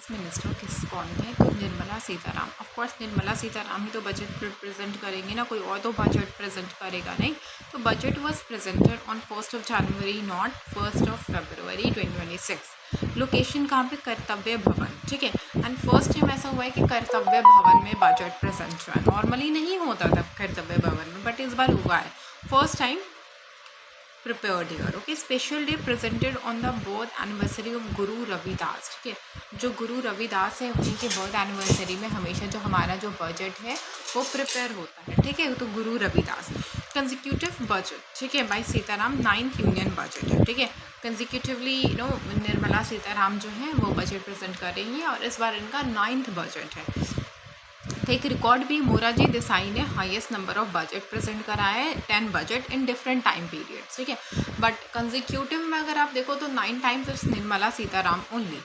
Finance minister कौन है? तो निर्मला सीताराम। ऑफ कोर्स निर्मला सीताराम ही तो बजट प्रेजेंट करेंगे ना, कोई और तो बजट प्रेजेंट करेगा नहीं। तो budget was presented on 1 January not 1 February 2026। Location कहाँ पे? कर्तव्य भवन, ठीक है। एंड फर्स्ट टाइम ऐसा हुआ है कि कर्तव्य भवन में बजट प्रेजेंट हुआ है। नॉर्मली नहीं होता था कर्तव्य भवन में, बट इस बार हुआ है first time prepared here. Okay, special day presented on the birth anniversary of Guru Ravidas, ठीक है। जो गुरु रविदास है उनके बर्थ एनिवर्सरी में हमेशा जो हमारा जो बजट है वो प्रिपेयर होता है, ठीक है। तो गुरु रविदास। कंजिक्यूटिव बजट, ठीक है, bye Sitaram 9th union budget है, ठीक है। कंजिक्यूटिवली निर्मला सीताराम जो है वो बजट प्रेजेंट कर रही है और इस बार इनका 9th बजट है। एक रिकॉर्ड भी मोरारजी देसाई ने highest number of budget present करा है, 10 budget in different time periods, ठीक है। बट कंजिक्यूटिव में अगर आप देखो तो 9 times it's Nirmala Sitharaman only.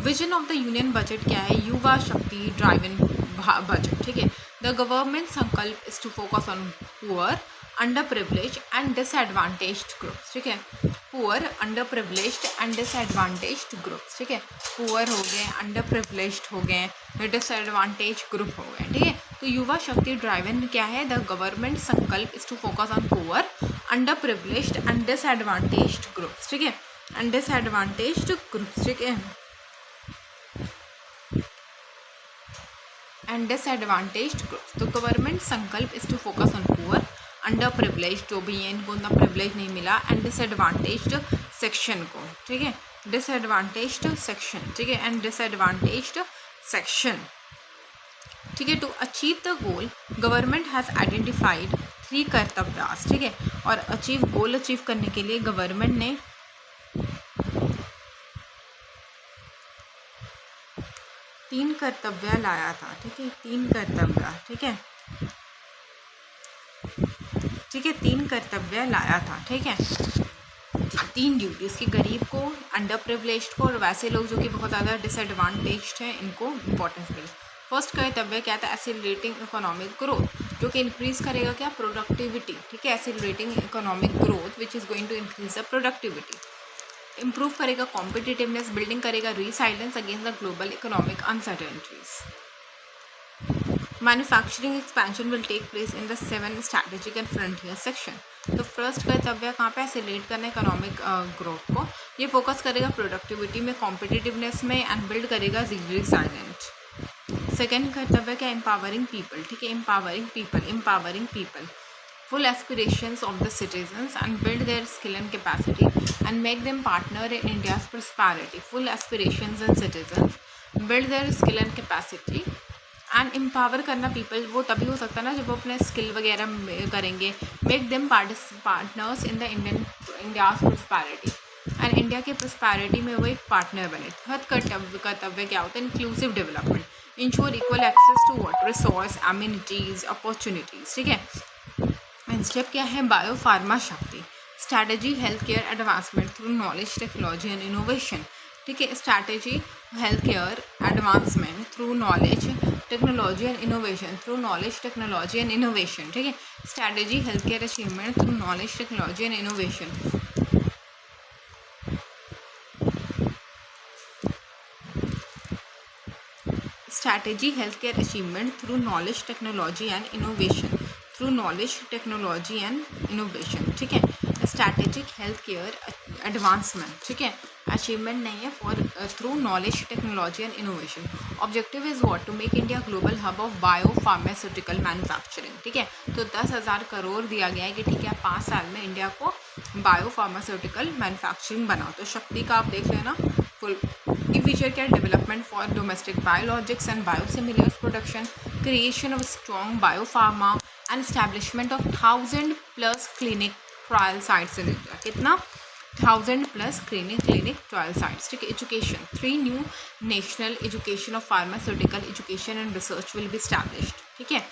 Vision of the union budget क्या है? युवा शक्ति ड्राइवन बजट, ठीक है। द गवर्नमेंट संकल्प is to focus on poor, under privilege and disadvantaged groups, ठीक है। Poor, under privileged and disadvantaged groups, ठीक है। पुअर हो गए, अंडर प्रिविलेज्ड हो गए, डिसएडवांटेज ग्रुप हो गए, ठीक है। तो युवा शक्ति ड्राइवन क्या है? द गवर्नमेंट संकल्प is to focus on poor, under privileged and disadvantaged groups, ठीक है। एंड डिसएडवांटेज्ड ग्रुप्स, ठीक है। And disadvantaged groups. तो गवर्नमेंट संकल्प is to focus on poor, under privilege जो भी है इनको उतना प्रिविलेज नहीं मिला, एंड डिसएडवांटेज्ड सेक्शन को, ठीक है। डिसएडवांटेज्ड सेक्शन, ठीक है, एंड डिसएडवांटेज्ड सेक्शन, ठीक है। To achieve the goal government has identified 3 कर्तव्यास, ठीक है। और गोल अचीव करने के लिए गवर्नमेंट ने 3 कर्तव्य लाया था, ठीक है। 3 कर्तव्य, ठीक है, ठीक है। 3 कर्तव्य लाया था, ठीक है। 3 ड्यूटीज़ की गरीब को, अंडर प्रिविलेज्ड को और वैसे लोग जो कि बहुत ज़्यादा डिसएडवांटेज्ड हैं इनको इम्पोर्टेंस मिले। फर्स्ट कर्तव्य क्या था? एक्सेलरेटिंग इकोनॉमिक ग्रोथ, जो कि इंक्रीज़ करेगा क्या? प्रोडक्टिविटी, ठीक है। Accelerating economic growth which is going to increase the productivity. Improve करेगा कॉम्पिटिटिवनेस, बिल्डिंग करेगा resilience against the global economic uncertainties. Manufacturing expansion will take place in the 7 strategic and frontier section. तो first कर्तव्य कहाँ पे? Accelerate करना economic growth को, ये focus करेगा प्रोडक्टिविटी में, कॉम्पिटिटिवनेस में एंड बिल्ड करेगा रिसाइलेंट। सेकेंड कर्तव्य क्या? एम्पावरिंग पीपल, ठीक है। Empowering people full aspirations of the citizens and build their skill and capacity and make them partner in India's prosperity. Full aspirations and citizens build their skill and capacity and empower करना people वो तभी हो सकता है ना जब वो अपने स्किल वगैरह करेंगे। make them partners in the India's prosperity and India के prosperity में वो एक पार्टनर बने। थर्ड कर्तव्य क्या होता है? Inclusive development, ensure equal access to water resource, amenities, opportunities, ठीक है। स्टेप क्या है? बायो फार्मा शक्ति, strategy health care advancement through knowledge technology and innovation, ठीक है। Strategy health care advancement through knowledge technology and innovation, through knowledge technology and innovation, ठीक है। Strategy health care achievement through knowledge technology and innovation. Strategy health care achievement through knowledge technology and innovation, through knowledge technology and innovation, ठीक है। Strategic health care advancement, ठीक है, achievement नहीं है, for through knowledge technology and innovation. Objective is what? To make India global hub of bio pharmaceutical manufacturing, ठीक है। तो 10,000 करोड़ दिया गया है कि ठीक है 5 साल में इंडिया को बायो फार्मास्यूटिकल मैन्युफैक्चरिंग बनाओ। तो शक्ति का आप देख लेना फुल फीचर क्या? Development for domestic biologics and biosimilars production, creation of strong biopharma and establishment of 1000+ clinic trial sites in India. कितना? 1000+ क्लिनिक ट्रायल साइट्स, ठीक है। Education, 3 new national education of pharmaceutical education and research will be established, ठीक है।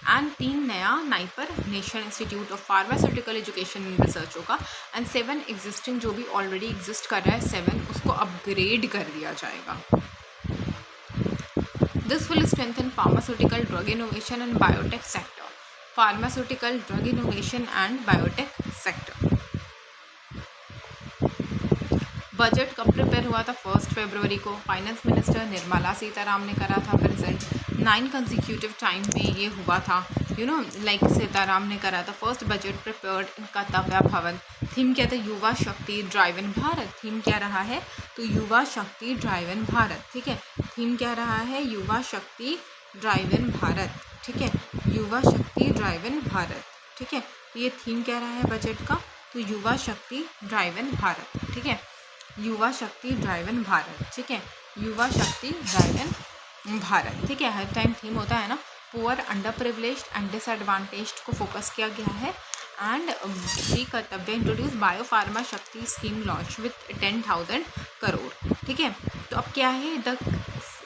And 3 नया NIPER national institute of pharmaceutical education and research होगा। And 7 existing जो भी already exist कर रहा है 7 उसको अपग्रेड कर दिया जाएगा। This will strengthen pharmaceutical drug innovation and biotech sector, pharmaceutical drug innovation and biotech sector. Budget कब प्रिपेयर हुआ था? 1 फरवरी को। फाइनेंस मिनिस्टर निर्मला सीताराम ने करा था प्रेजेंट। 9 कंसिक्यूटिव टाइम में ये हुआ था, लाइक सीताराम ने करा था। फर्स्ट बजट प्रिपेयर्ड इन कर्तव्य भवन। थीम क्या था? युवा शक्ति ड्राइव इन भारत। थीम क्या रहा है? तो युवा शक्ति ड्राइव इन भारत, ठीक है। थीम क्या रहा है? युवा शक्ति ड्राइव इन भारत, ठीक है। युवा शक्ति ड्राइव इन भारत, ठीक है। ये थीम क्या रहा है बजट का? तो युवा शक्ति ड्राइव इन भारत, ठीक है। युवा शक्ति ड्राइव इन भारत, ठीक है। युवा शक्ति ड्राइव इन भारत, ठीक है। हर टाइम थीम होता है ना, poor, under privileged and disadvantaged को फोकस किया गया है। And Shri Kartavya introduce bio pharma Shakti scheme launch with 10,000 crore, ठीक है। तो अब क्या है? The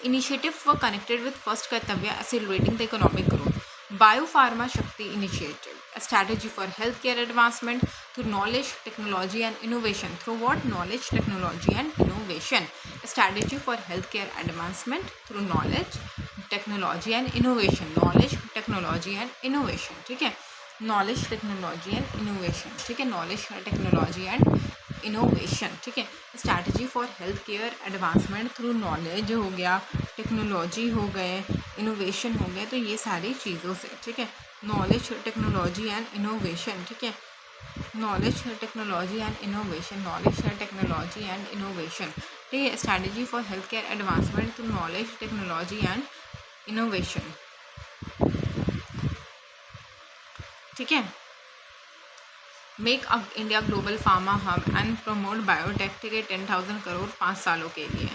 initiative were connected with first Kartavya accelerating the economic growth. Biopharma Shakti Initiative, a strategy for healthcare advancement through knowledge, technology and innovation. Through what? Knowledge, technology and innovation. A strategy for healthcare advancement through knowledge, technology and innovation. Knowledge, technology and innovation. ठीक है. Knowledge, technology and innovation. ठीक है. Knowledge, technology and innovation. ठीक है. Strategy for healthcare advancement through knowledge हो गया, technology हो गए, इनोवेशन हो गए, तो ये सारी चीज़ों से, ठीक है। नॉलेज, टेक्नोलॉजी एंड इनोवेशन, ठीक है। Knowledge, technology and innovation, knowledge, technology and innovation, ठीक है। Strategy for health care advancement through knowledge, technology and innovation, ठीक है। Make up India global pharma hub and promote biotech, ठीक है। 10,000 करोड़ 5 सालों के लिए।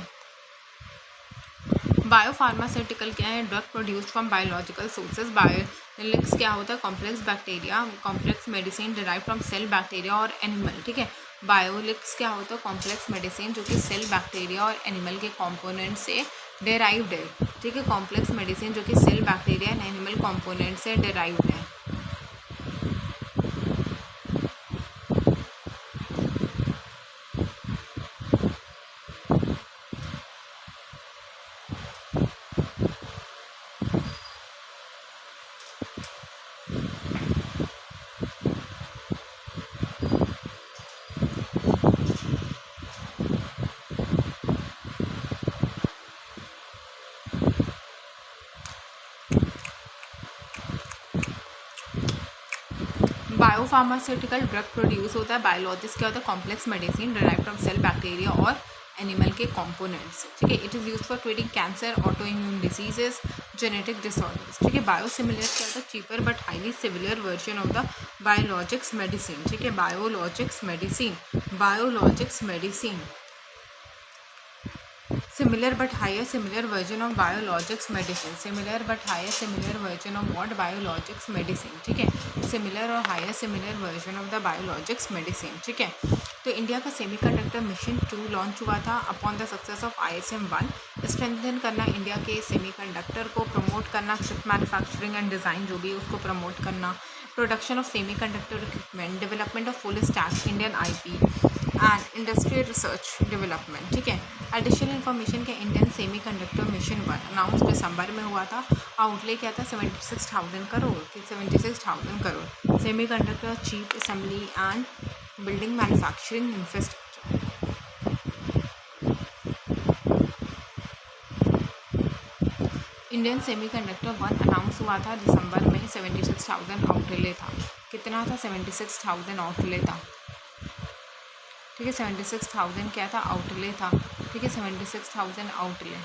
बायोफार्मास्यूटिकल क्या है? Drug produced from biological sources. Biologics क्या होता है? Complex bacteria, complex medicine derive from cell, bacteria और एनिमल, ठीक है। बायोलिक्स क्या होता है? कॉम्प्लेक्स मेडिसिन जो कि सेल, बैक्टीरिया और एनिमल के कॉम्पोनेंट से डिराइव्ड है, ठीक है। कॉम्प्लेक्स मेडिसिन जो कि cell, bacteria and animal component से डिराइव्ड है। बायोफार्मास्यूटिकल ड्रग प्रोड्यूस होता है, बायोलॉजिक्स क्या होता है? Complex medicine derive from cell, bacteria और एनिमल के कॉम्पोनेंट्स, ठीक है। It is use for treating cancer, auto immune diseases, genetic disorders, ठीक है। बायोसिमिलर क्या होता है? Cheaper but highly similar version of the biologics medicine, ठीक है। Biologics medicine, biologics medicine, similar but higher similar version of biologics medicine, similar but higher similar version of what? Biologics medicine, ठीक है। similar और higher similar version of the biologics medicine, ठीक है। तो India का semiconductor mission 2 launch हुआ था upon the success of ISM 1। Strengthen करना इंडिया के सेमीकंडक्टर को, प्रमोट करना चिप मैन्युफैक्चरिंग एंड डिज़ाइन जो भी है उसको प्रमोट करना, production of semiconductor equipment, development of full stack Indian IP and industrial research development, ठीक है। एडिशनल इन्फॉर्मेशन के इंडियन सेमीकंडक्टर मिशन 1 अनाउंस दिसंबर में हुआ था। आउटले क्या था? 76,000 crore, 76,000 crore. Semiconductor chip assembly and building manufacturing infrastructure. Indian semiconductor 1 announce हुआ था दिसंबर में। 76,000 आउटले था। कितना था? 76,000 आउटले था, ठीक है। 76,000 क्या था? आउटले था, ठीक है। 76,000 आउटले,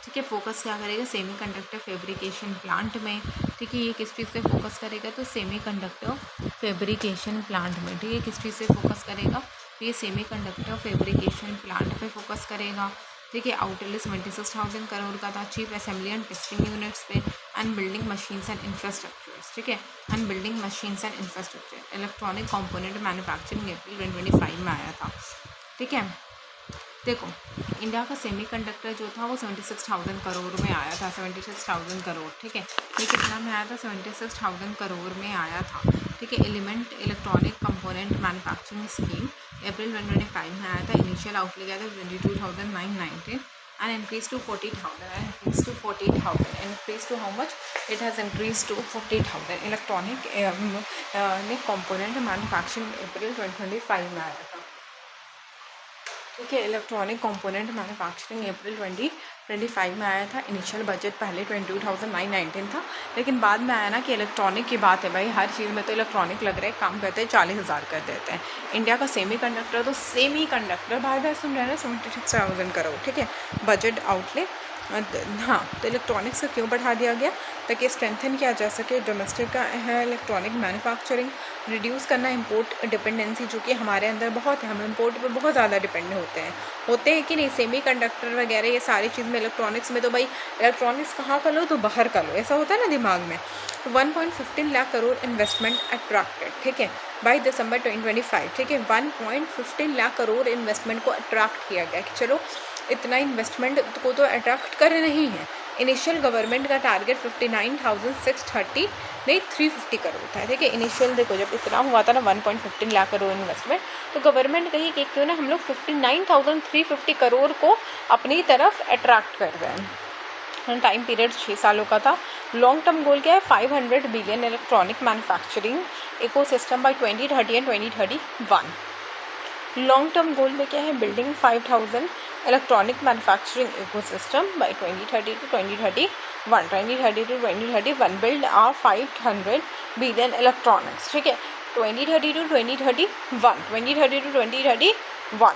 ठीक है। फोकस क्या करेगा? सेमीकंडक्टर फैब्रिकेशन प्लांट में, ठीक है। ये किस चीज़ से फोकस करेगा? तो सेमीकंडक्टर फैब्रिकेशन प्लांट में, ठीक है। किस चीज़ से फोकस करेगा? तो ये सेमीकंडक्टर फैब्रिकेशन प्लांट पे फोकस करेगा, ठीक है। आउटले 76,000 करोड़ का था। Chip assembly and testing units पे and building machines and infrastructures, ठीक है। And building machines and infrastructure. Electronic component manufacturing April 2025 में आया था, ठीक है। देखो, इंडिया का सेमीकंडक्टर जो था वो 76,000 करोड़ में आया था। 76,000 करोड़, ठीक है। ये कितना में आया था? 76,000 करोड़ में आया था, ठीक है। Element electronic component manufacturing scheme April 2025 में आया था। इनिशियल आउटले गया था 22,919 and increased to 40,000 and increased to 40,000 and increased to how much? It has increased to 40,000। Electronic component manufacturing April 2025 में आया था। देखिए इलेक्ट्रॉनिक कंपोनेंट मैन्युफैक्चरिंग अप्रैल 2025 में आया था। इनिशियल बजट पहले 22,919 था, लेकिन बाद में आया ना कि इलेक्ट्रॉनिक की बात है भाई, हर चीज़ में तो इलेक्ट्रॉनिक लग रहा है, काम करते हैं 40,000 कर देते हैं। इंडिया का सेमी कंडक्टर बार बार सुन रहे हैं ना 76,000 करोड़, ठीक है बजट आउटले। हाँ, तो इलेक्ट्रॉनिक्स को क्यों बढ़ा दिया गया, ताकि स्ट्रेंथन किया जा सके डोमेस्टिक का है इलेक्ट्रॉनिक मैन्युफैक्चरिंग, रिड्यूस करना इंपोर्ट डिपेंडेंसी जो कि हमारे अंदर बहुत है, हम इंपोर्ट पे बहुत ज़्यादा डिपेंड होते हैं कि नहीं। सेमी कंडक्टर वगैरह ये सारी चीज़ में, इलेक्ट्रॉनिक्स में तो भाई इलेक्ट्रॉनिक्स कहाँ का लो तो बाहर का लो, ऐसा होता है ना दिमाग में। तो 1.15 लाख करोड़ इन्वेस्टमेंट अट्रैक्टेड, ठीक है बाई दिसंबर 2025, ठीक है 1.15 लाख करोड़ इन्वेस्टमेंट को अट्रैक्ट किया गया कि चलो इतना इन्वेस्टमेंट को तो अट्रैक्ट कर नहीं है। इनिशियल गवर्नमेंट का टारगेट 59,630 नहीं 350 करोड़ था, ठीक है। इनिशियल देखो जब इतना हुआ था ना 1.15 लाख करोड़ इन्वेस्टमेंट, तो गवर्नमेंट कही कि क्यों ना हम लोग 59,350 करोड़ को अपनी तरफ अट्रैक्ट कर रहे हैं। टाइम पीरियड 6 सालों का था। लॉन्ग टर्म गोल क्या है, 500 billion electronic manufacturing ecosystem by 2030 and 2031। Long term goal में क्या है, building 5,000 electronic manufacturing ecosystem by 2030 to 2031, 2030 to 2031 build are 500 billion electronics, ठीक है 2030 to 2031, 2030 to 2031।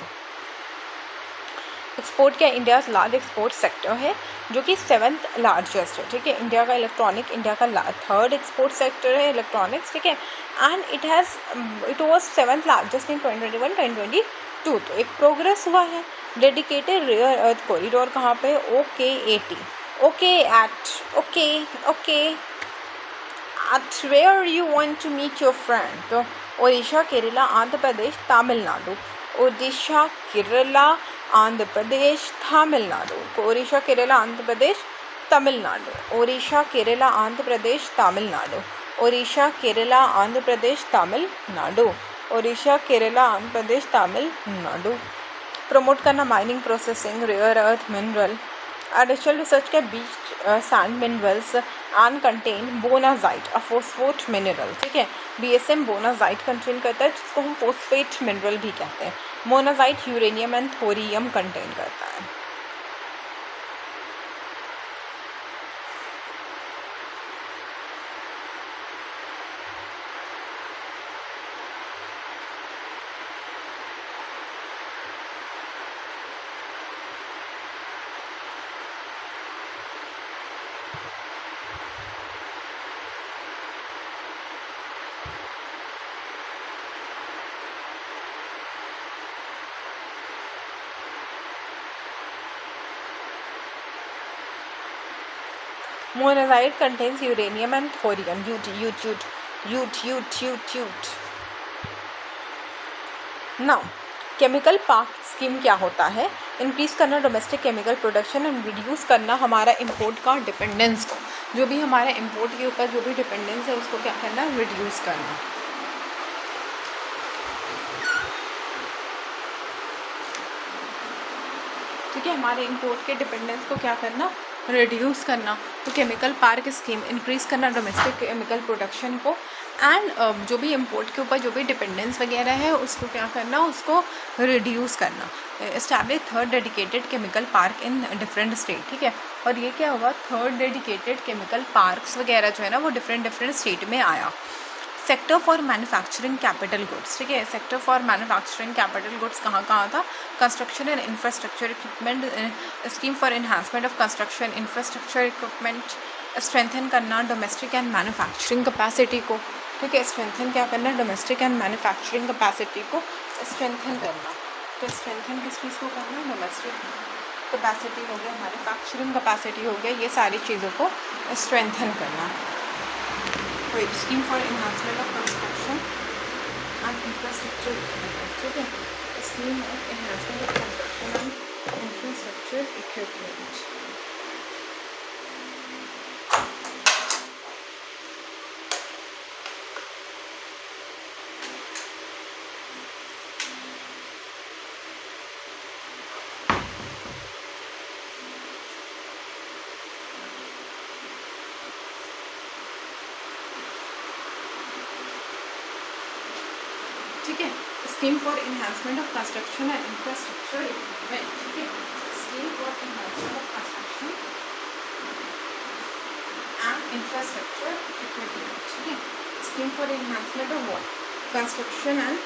एक्सपोर्ट क्या, इंडिया लार्ज एक्सपोर्ट सेक्टर है जो कि 7th लार्जेस्ट है, ठीक है। इंडिया का इलेक्ट्रॉनिक, इंडिया का 3rd एक्सपोर्ट सेक्टर है इलेक्ट्रॉनिक्स, ठीक है। And it was 7th largest in 2021 2022। तो एक प्रोग्रेस हुआ है। डेडिकेटेड रेयर अर्थ कॉरिडोर कहाँ पे, OKAT, okay at where you want to meet your friend। तो ओडिशा, केरला, आंध्र प्रदेश, तमिलनाडु, ओडिशा, केरला, आंध्र प्रदेश, तमिलनाडु, ओडिशा, केरला, आंध्र प्रदेश, तमिलनाडु, ओडिशा, केरला, आंध्र प्रदेश, तमिलनाडु, ओडिशा, केरला, आंध्र प्रदेश, तमिलनाडु, ओडिशा, केरला, आंध्र प्रदेश, तमिलनाडु। प्रमोट करना mining, processing, rare earth mineral, additional research के बीच sand minerals and contain monazite, a phosphate mineral, ठीक है। BSM बोनाजाइट कंटेन करता है, जिसको हम फोस्फेट मिनरल भी कहते हैं। Monazite uranium and thorium contain करता है। Monazite contains uranium and thorium. Now, chemical park scheme क्या होता है, इंक्रीज़ करना domestic chemical production and reduce करना हमारा इंपोर्ट का डिपेंडेंस को, जो भी हमारा इंपोर्ट के ऊपर जो भी डिपेंडेंस है उसको क्या करना, रिड्यूस करना। ठीक है, हमारे इंपोर्ट के डिपेंडेंस को क्या करना, रिड्यूस करना। तो केमिकल पार्क स्कीम इंक्रीज़ करना डोमेस्टिक केमिकल प्रोडक्शन को, एंड जो भी इंपोर्ट के ऊपर जो भी डिपेंडेंस वगैरह है उसको क्या करना, उसको रिड्यूस करना। Establish 3rd dedicated chemical park in different state, ठीक है। और ये क्या हुआ, 3rd डेडिकेटेड केमिकल पार्क्स वगैरह जो है ना वो डिफरेंट स्टेट में आया। Sector for manufacturing capital goods, ठीक है। Sector for manufacturing capital goods कहाँ था, construction and infrastructure equipment, scheme for enhancement of construction infrastructure equipment, strengthen करना डोमेस्टिक एंड मैन्युफैक्चरिंग कैपेसिटी को, ठीक है। स्ट्रेंथन क्या करना, डोमेस्टिक एंड मैन्युफैक्चरिंग कैपेसिटी को स्ट्रेंथन करना। तो स्ट्रेंथन किस चीज़ को करना, डोमेस्टिक कैपेसिटी हो गया, मैन्युफैक्चरिंग कैपेसिटी हो गया, ये सारी चीज़ों को स्ट्रेंथन करना। Scheme for enhancement of construction and infrastructure, ठीक है। Scheme of enhancement of construction and infrastructure equipment. ठीक है, scheme for enhancement of construction and infrastructure equipment. Okay, scheme for enhancement of construction and infrastructure equipment. Okay, scheme for enhancement of what? Construction and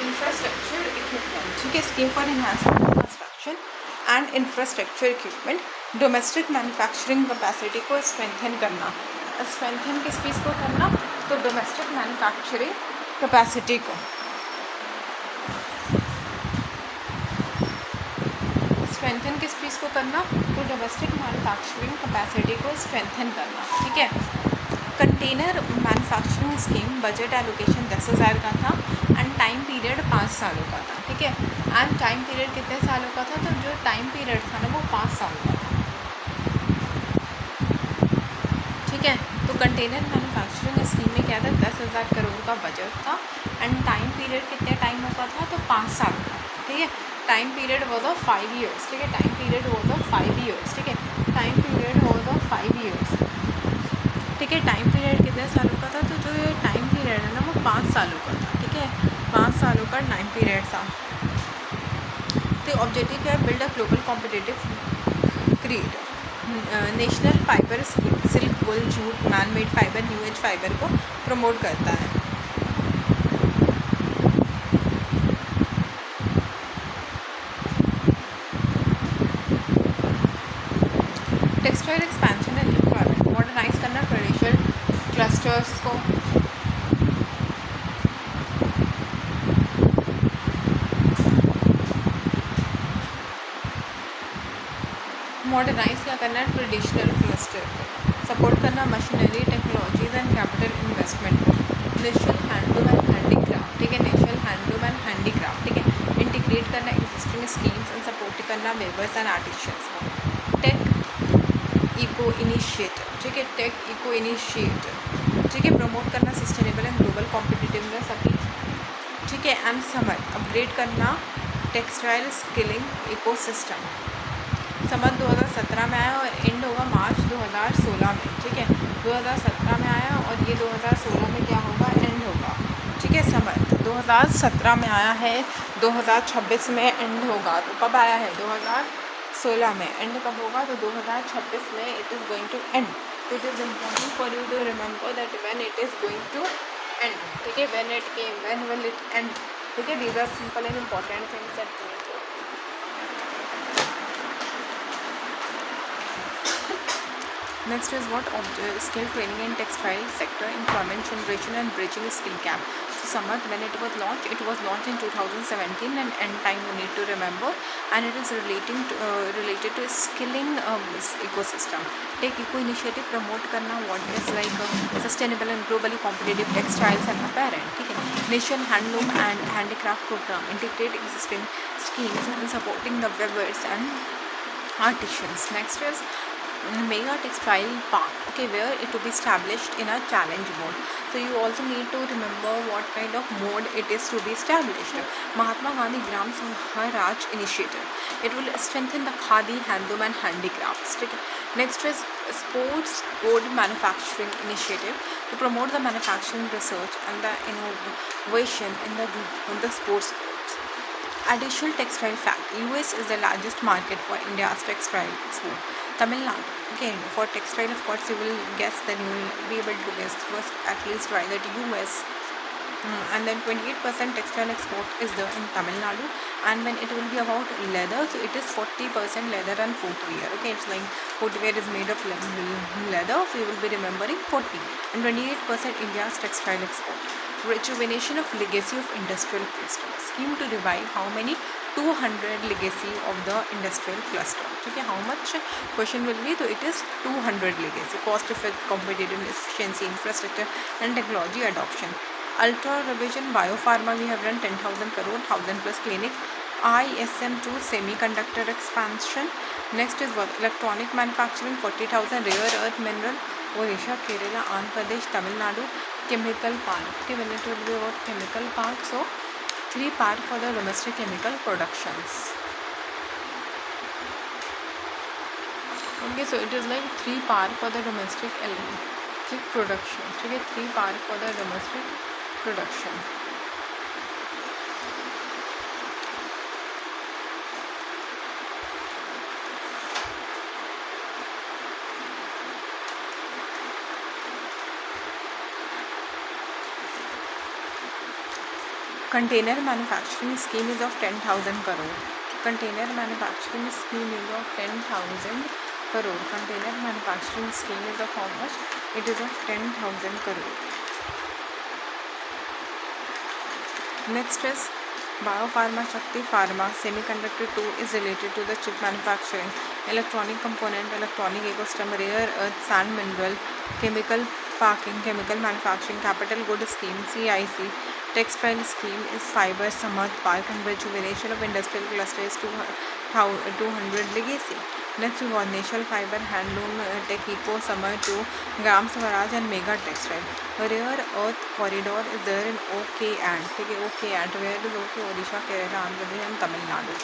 infrastructure equipment. ठीक है, scheme for enhancement of construction and infrastructure equipment. Domestic manufacturing capacity को strengthen करना. Strengthen किस चीज़ को करना? तो domestic manufacturing capacity को. Strengthen किस चीज़ को करना? तो डोमेस्टिक मैन्युफैक्चरिंग कैपेसिटी को स्ट्रेंथन करना. ठीक है. Container manufacturing scheme budget allocation 10,000 का था एंड टाइम पीरियड 5 सालों का था. ठीक है. एंड टाइम पीरियड कितने सालों का था? तो जो टाइम पीरियड था ना वो 5 साल का था. ठीक है. तो कंटेनर मैन्युफैक्चरिंग स्कीम में क्या था? 10,000 करोड़ का बजट था एंड टाइम पीरियड कितने टाइम का था? तो 5 साल का. ठीक है. Time period was of 5 years. ठीक है. Time period was of 5 years. ठीक है. Time period was of 5 years. ठीक है. टाइम पीरियड कितने सालों का था? तो जो ये टाइम पीरियड है ना वो 5 सालों का था. ठीक है. 5 सालों का टाइम पीरियड था. तो ऑब्जेक्टिव है build a global competitive creator. National fibre silk wool jute man made fibre new age fibre को प्रमोट करता है. Textile expansion and employment. Modernise करना ट्रेडिशनल क्लस्टर्स को. मॉडर्नाइज क्या करना है? ट्रेडिशनल क्लस्टर को सपोर्ट करना. Machinery technologies and capital investment को. National handloom and handicraft. ठीक है. National handloom and handicraft. ठीक है. इंटीग्रेट करना एग्जिस्टिंग स्कीम्स एंड सपोर्ट करना वेवर्स एंड आर्टिशंस को. Tech eco initiative. ठीक है. Tech eco initiative. ठीक है. प्रमोट करना सस्टेनेबल एंड ग्लोबल कॉम्पिटिटिवनेस अभी. ठीक है. एंड समर अपग्रेड करना टेक्सटाइल स्किलिंग इकोसिस्टम. समर 2017 में आया और एंड होगा मार्च 2016 में. ठीक है. 2017 में आया और ये 2016 में क्या होगा? एंड होगा. ठीक है. समर 2017 में आया है, 2026 में एंड होगा. तो कब आया है? 2016 में. एंड कब होगा? तो 2026 में it is going to end. It is important for you to remember that when it is going to end. ठीक है. When it came, when will it end. ठीक है. These are simple and important things that next is what skill training in textile sector, employment generation and bridging skill gap. So Samarth, when it was launched in 2017 and end time you need to remember, and it is related to skilling ecosystem. Take eco initiative promote करना what is like sustainable and globally competitive textiles and apparel. ठीक है. Nation handloom and handicraft program integrate existing schemes and supporting the weavers and artisans. Next is mega textile park. Okay, where it will be established in a challenge mode. So you also need to remember what kind of mode it is to be established. Mahatma Gandhi Gram Swaraj initiative. It will strengthen the khadi, handloom and handicrafts. Okay. Next is sports board manufacturing initiative to promote the manufacturing research and the innovation in the sports boards. Additional textile fact: US is the largest market for India's textile export. Tamil Nadu. Okay, for textile, of course, you will guess, then you will be able to guess first at least try that US. And then 28% textile export is there in Tamil Nadu. And when it will be about leather, so it is 40% leather and footwear. Okay, it's like footwear is made of leather, so you will be remembering 40. And 28% India's textile export. Rejuvenation of legacy of industrial cluster. Scheme to revive how many? 200 legacy of the industrial cluster. Okay, how much? Question will be, so it is 200 legacy. Cost effect, competitive efficiency, infrastructure and technology adoption. Ultra revision biopharma, we have run 10,000 crore, 1,000 plus clinic. ISM2 semiconductor expansion. Next is what? Electronic manufacturing, 40,000. Rare earth mineral, Odisha, Kerala, Andhra Pradesh, Tamil Nadu. Chemical park. Okay, when it will be about chemical park, so 3 park for the domestic chemical productions. Okay, so it is like 3 par for the domestic electric production. ठीक है, 3 par for the domestic production. Container manufacturing scheme is of 10,000 crore. Container manufacturing scheme is of 10,000 crore. Container manufacturing scheme is of how much? It is of 10,000 crore. Next is Biopharma Shakti Pharma. Semiconductor 2 is related to the chip manufacturing, electronic component, electronic ecosystem, rare earth, sand mineral, chemical parking, chemical manufacturing, capital good scheme, CIC. Textile scheme is fiber, Samarth Park, and rejuvenation of industrial clusters 200 legacy. Next we got National Fiber, Handloom, Tech Eco, Summer 2, Gram Swaraj, and Mega Textile. Rare Earth Corridor is there in OK and where is OK? Odisha, Kerala, Andhra Pradesh, and Tamil Nadu.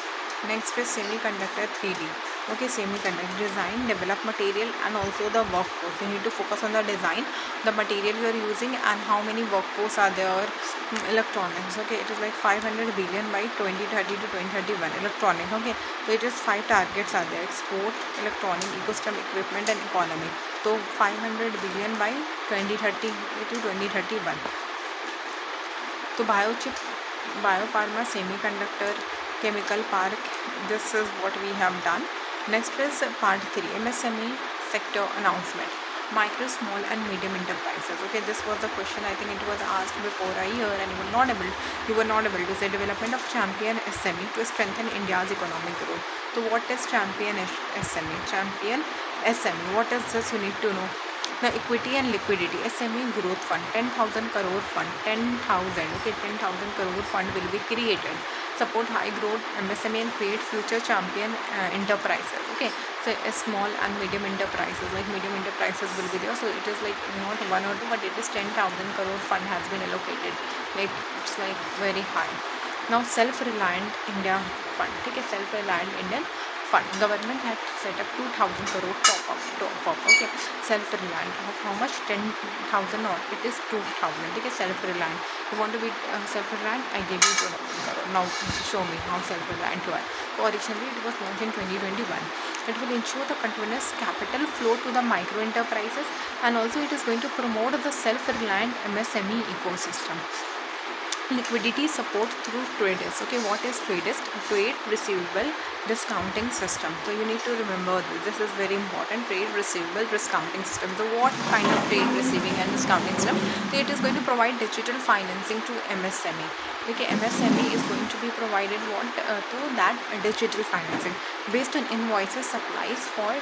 Next is Semiconductor 3D. Okay, semiconductor design, develop material, and also the workforce. You need to focus on the design, the material you are using, and how many workforce are there. Electronics. Okay, it is like 500 billion by 2030 to 2031. Electronic. Okay, so it is 5 targets are there: export, electronic, ecosystem, equipment, and economy. So 500 billion by 2030 to 2031. So biochip, biopharma, semiconductor, chemical park, this is what we have done. Next is part 3, MSME sector announcement. Micro, small, and medium enterprises. Okay, this was the question. I think it was asked before a year, and you were not able to say development of champion SME to strengthen India's economic growth. So what is champion SME? Champion SME. What is this? You need to know. Now, equity and liquidity. SME growth fund, 10,000 crore fund, 10,000. Okay, 10,000 crore fund will be created. Support high growth MSME and create future champion enterprises. Okay, so small and medium enterprises, like medium enterprises will be there. So it is like not 1 or 2, but it is 10,000 crore fund has been allocated. Like it's like very high. Now self-reliant India fund. Okay, self-reliant Indian fund. Government had set up 2,000 crore top up. Okay, self-reliant of how much? 10,000 or it is 2,000. Okay, self-reliant. You want to be self-reliant? I gave you 2,000 crore. Now show me how self-reliant you are. So originally it was launched in 2021. It will ensure the continuous capital flow to the micro enterprises, and also it is going to promote the self-reliant MSME ecosystem. Liquidity support through TradeS. Okay, what is TradeS? Trade receivable discounting system. So you need to remember this is very important. Trade receivable discounting system. So what kind of trade receiving and discounting system? So it is going to provide digital financing to MSME. Okay, MSME is going to be provided what to that digital financing based on invoices, supplies for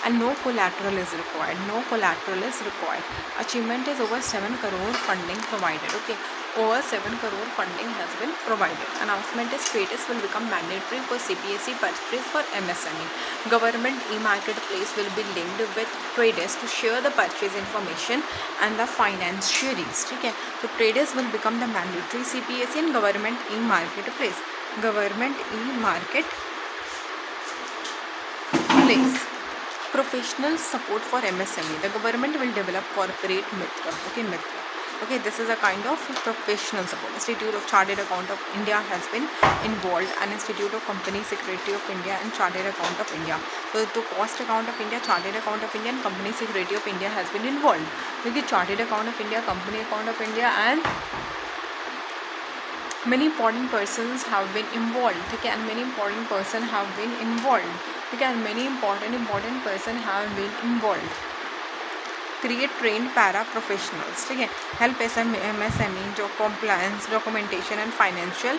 and no collateral is required. Achievement is over 7 crore funding provided. Okay, over 7 crore funding has been provided. Announcement is TradeS will become mandatory for CPSE purchase for MSME. Government e-marketplace will be linked with TradeS to share the purchase information and the financiaries. Okay, so TradeS will become the mandatory CPSE and government e-marketplace. Professional support for MSME. The government will develop corporate Mitra. Okay, Mitra. Okay, this is a kind of professional support. Institute of Chartered Account of India has been involved, and Institute of Company Secretary of India and Chartered Account of India. So the Cost Account of India, Chartered Account of India, and Company Secretary of India has been involved. Okay, Chartered Account of India, Company Account of India, and many important persons have been involved. Okay, and many important person have been involved. Okay, and many important person have been involved. Create trained para professionals. Okay, help MSME जो compliance, documentation, and financial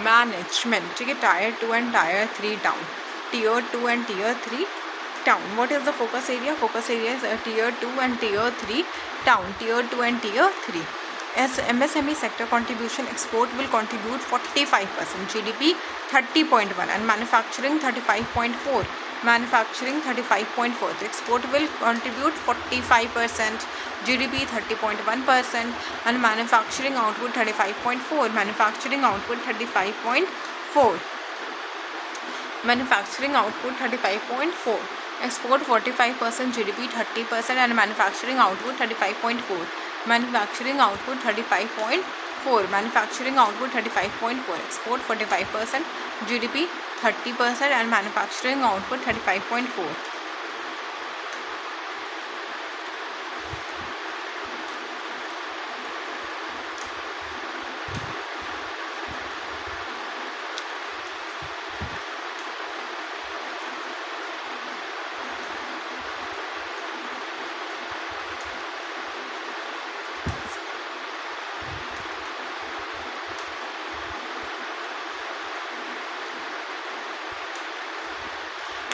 management. Okay, tier 2 and tier 3 town. Tier 2 and tier 3 town. What is the focus area? Focus area is tier 2 and tier 3 town. Tier 2 and tier 3. As MSME sector contribution, export will contribute 45%, GDP 30.1, and manufacturing 35.4. Manufacturing 35.4. So export will contribute 45%, GDP 30.1%, and manufacturing output 35.4. Manufacturing output 35.4. Manufacturing output 35.4, export 45%, GDP 30% and manufacturing output 35.4, manufacturing output 35.4, manufacturing output 35.4, export 45%, GDP 30% and manufacturing output 35.4.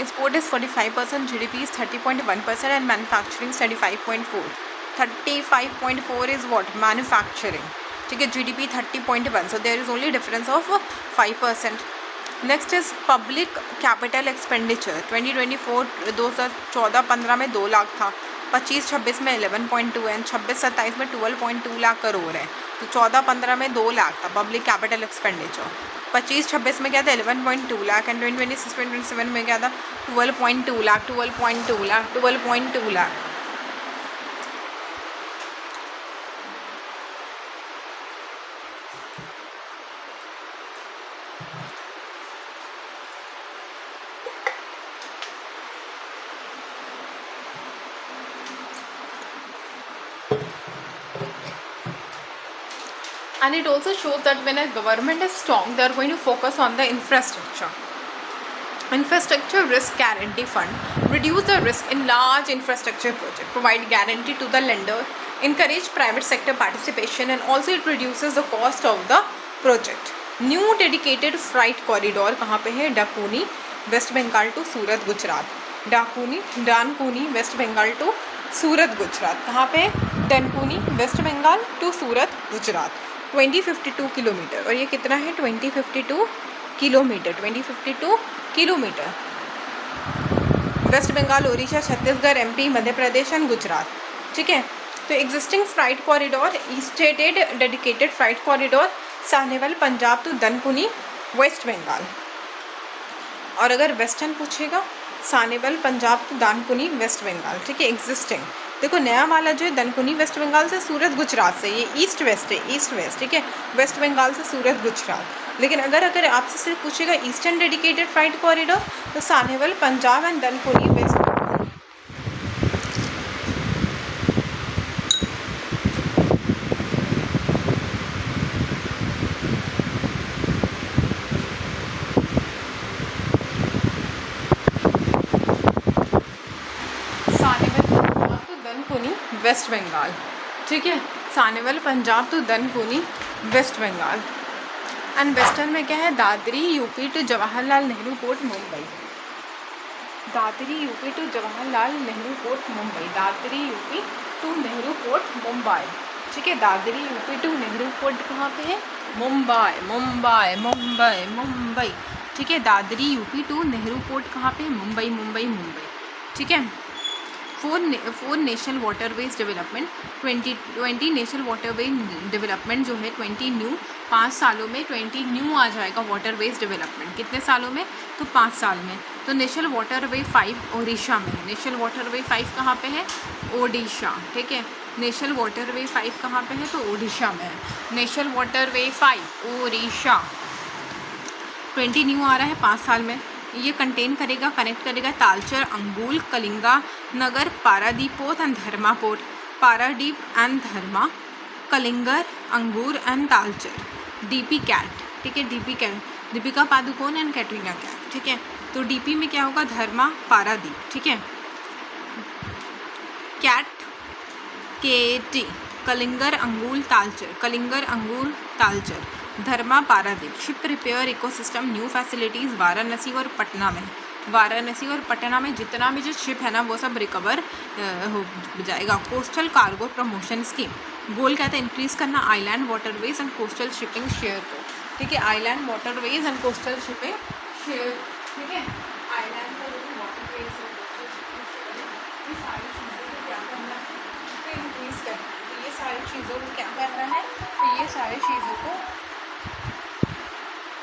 Export is 45%, GDP is 30.1% and manufacturing is 35.4. 35.4 is what? Manufacturing. ठीक है, GDP 30.1. So there is only difference of 5%. Next is public capital expenditure. 2024 2014-15 में 2 लाख था, 25-26 में 11.2 है, 26-27 में 12.2 लाख करोड़ है. तो 14-15 में 2 लाख था पब्लिक कैपिटल एक्सपेंडिचर, 25-26 में क्या था 11.2 लाख एंड 2026-27 में क्या था 12.2 lakh, 12.2 lakh, 12.2 lakh. And it also shows that when a government is strong, they are going to focus on the infrastructure. Infrastructure Risk Guarantee Fund reduce the risk in large infrastructure project, provide guarantee to the lender, encourage private sector participation, and also it reduces the cost of the project. New dedicated freight corridor कहाँ पे है? Dakuni west Bengal to Surat Gujarat. Dankuni west Bengal to Surat Gujarat. कहाँ पे? Dankuni west Bengal to Surat Gujarat. 2052 kilometre. और ये कितना है? 2052 kilometre. 2052 kilometre. West Bengal, Orissa, Chhattisgarh, MP, Madhya Pradesh and Gujarat. ठीक है. तो existing freight corridor, eastern dedicated freight corridor Sahnewal Punjab to Dankuni west Bengal. और अगर वेस्टर्न पूछेगा सानेवल पंजाब टू दानकुनी वेस्ट बंगाल. ठीक है. एग्जिस्टिंग देखो, नया वाला जो है दनकुनी वेस्ट बंगाल से सूरत गुजरात से, ये ईस्ट वेस्ट है, ईस्ट वेस्ट. ठीक है. वेस्ट बंगाल से सूरत गुजरात. लेकिन अगर आपसे सिर्फ पूछेगा ईस्टर्न डेडिकेटेड फ्राइट कॉरिडोर तो Sahnewal Punjab and Dankuni west. West Bengal. ठीक है. Sahnewal Punjab to Dankuni west Bengal. And western में क्या है? Dadri UP to Jawaharlal Nehru port Mumbai. Dadri UP to Jawaharlal Nehru port Mumbai. Dadri UP to Nehru port Mumbai. ठीक है. Dadri UP to Nehru port कहाँ पे है? मुंबई. मुंबई मुंबई मुंबई. ठीक है. Dadri UP to Nehru port कहाँ पे है? मुंबई मुंबई मुंबई. ठीक है. Four national waterways development, 20 national waterway development जो है 20 न्यू, 5 सालों में 20 न्यू आ जाएगा वाटरवेज डेवलपमेंट. कितने सालों में? तो 5 साल में. तो नेशनल वाटरवे 5 ओडिशा में है. नेशनल वाटरवे 5 कहाँ पे है? ओडिशा. ठीक है. नेशनल वाटरवे 5 कहाँ पे है? तो ओडिशा में है. National waterway 5 Odisha. 20 न्यू आ रहा है 5 साल में. ये कंटेन करेगा, कनेक्ट करेगा Talcher, Angul, Kalinga Nagar, Paradip port and Dharma port. Paradip and Dharma, Kalingar, Angur and Talcher. DP cat. ठीक है. DP cat, Deepika Padukone and Katrina Kaif. ठीक है. तो DP में क्या होगा? धर्मा, पारादीप. ठीक है. Cat KT, कलिंगर, Angul, Talcher. Kalingar, Angur, Talcher. Dharma, Paradip. Ship repair ecosystem, new facilities Varanasi और पटना में. वाराणसी और पटना में जितना भी जो शिप है ना वो सब रिकवर हो जाएगा. Coastal cargo promotion scheme. Goal क्या था? इंक्रीज़ करना island waterways and coastal shipping share को. ठीक है. Island waterways and coastal shipping share. ठीक है. आइलैंड वाटरवेज और कोस्टल शिपिंग शेयर, ये सारी चीज़ों को क्या करना है? तो इंक्रीज़ करना. तो ये सारी चीज़ों को क्या करना है? तो ये सारी चीज़ों को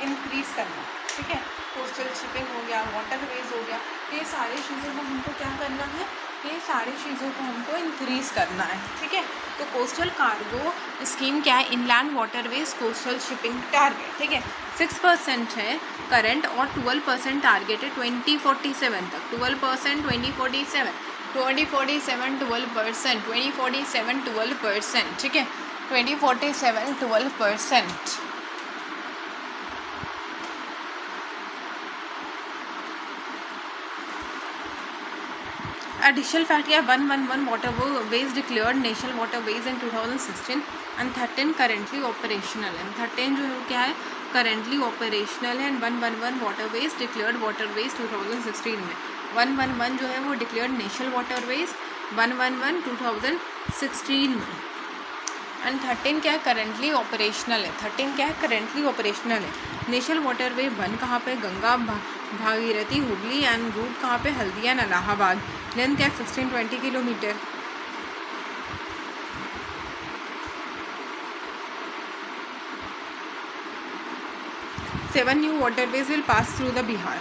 इंक्रीज़ करना. ठीक है, कोस्टल शिपिंग हो गया, वाटरवेज हो गया, ये सारी चीज़ों को हमको क्या करना है, ये सारी चीज़ों को हमको इंक्रीज़ करना है। ठीक है, तो कोस्टल कार्गो स्कीम क्या है, inland waterways coastal shipping target, ठीक है 6% है करंट और 12% टारगेट है 2047 तक, 12% 2047 2047 12%, 2047 12%, ठीक है 2047 12%। एडिशनल फैक्ट क्या है, 111 waterways declared national waterways in 2016 and 13 currently operational है। 13 जो है वो क्या है, करेंटली ऑपरेशनल है। एंड 111 वाटरवेज डिक्लेयर्ड वाटरवेज 2016 में, 111 जो है वो डिक्लेयर्ड नेशनल वाटरवेज 111 2016 में। एंड 13 क्या है, करेंटली ऑपरेशनल है। 13 क्या है, करेंटली ऑपरेशनल है। नेशनल वाटरवे 1 कहाँ पे, गंगा भागीरथी हुगली, एंड रूट कहाँ पे, हल्दिया एंड इलाहाबाद। लेंथ क्या है, 1620 kilometer. Seven new waterways will pass through the Bihar.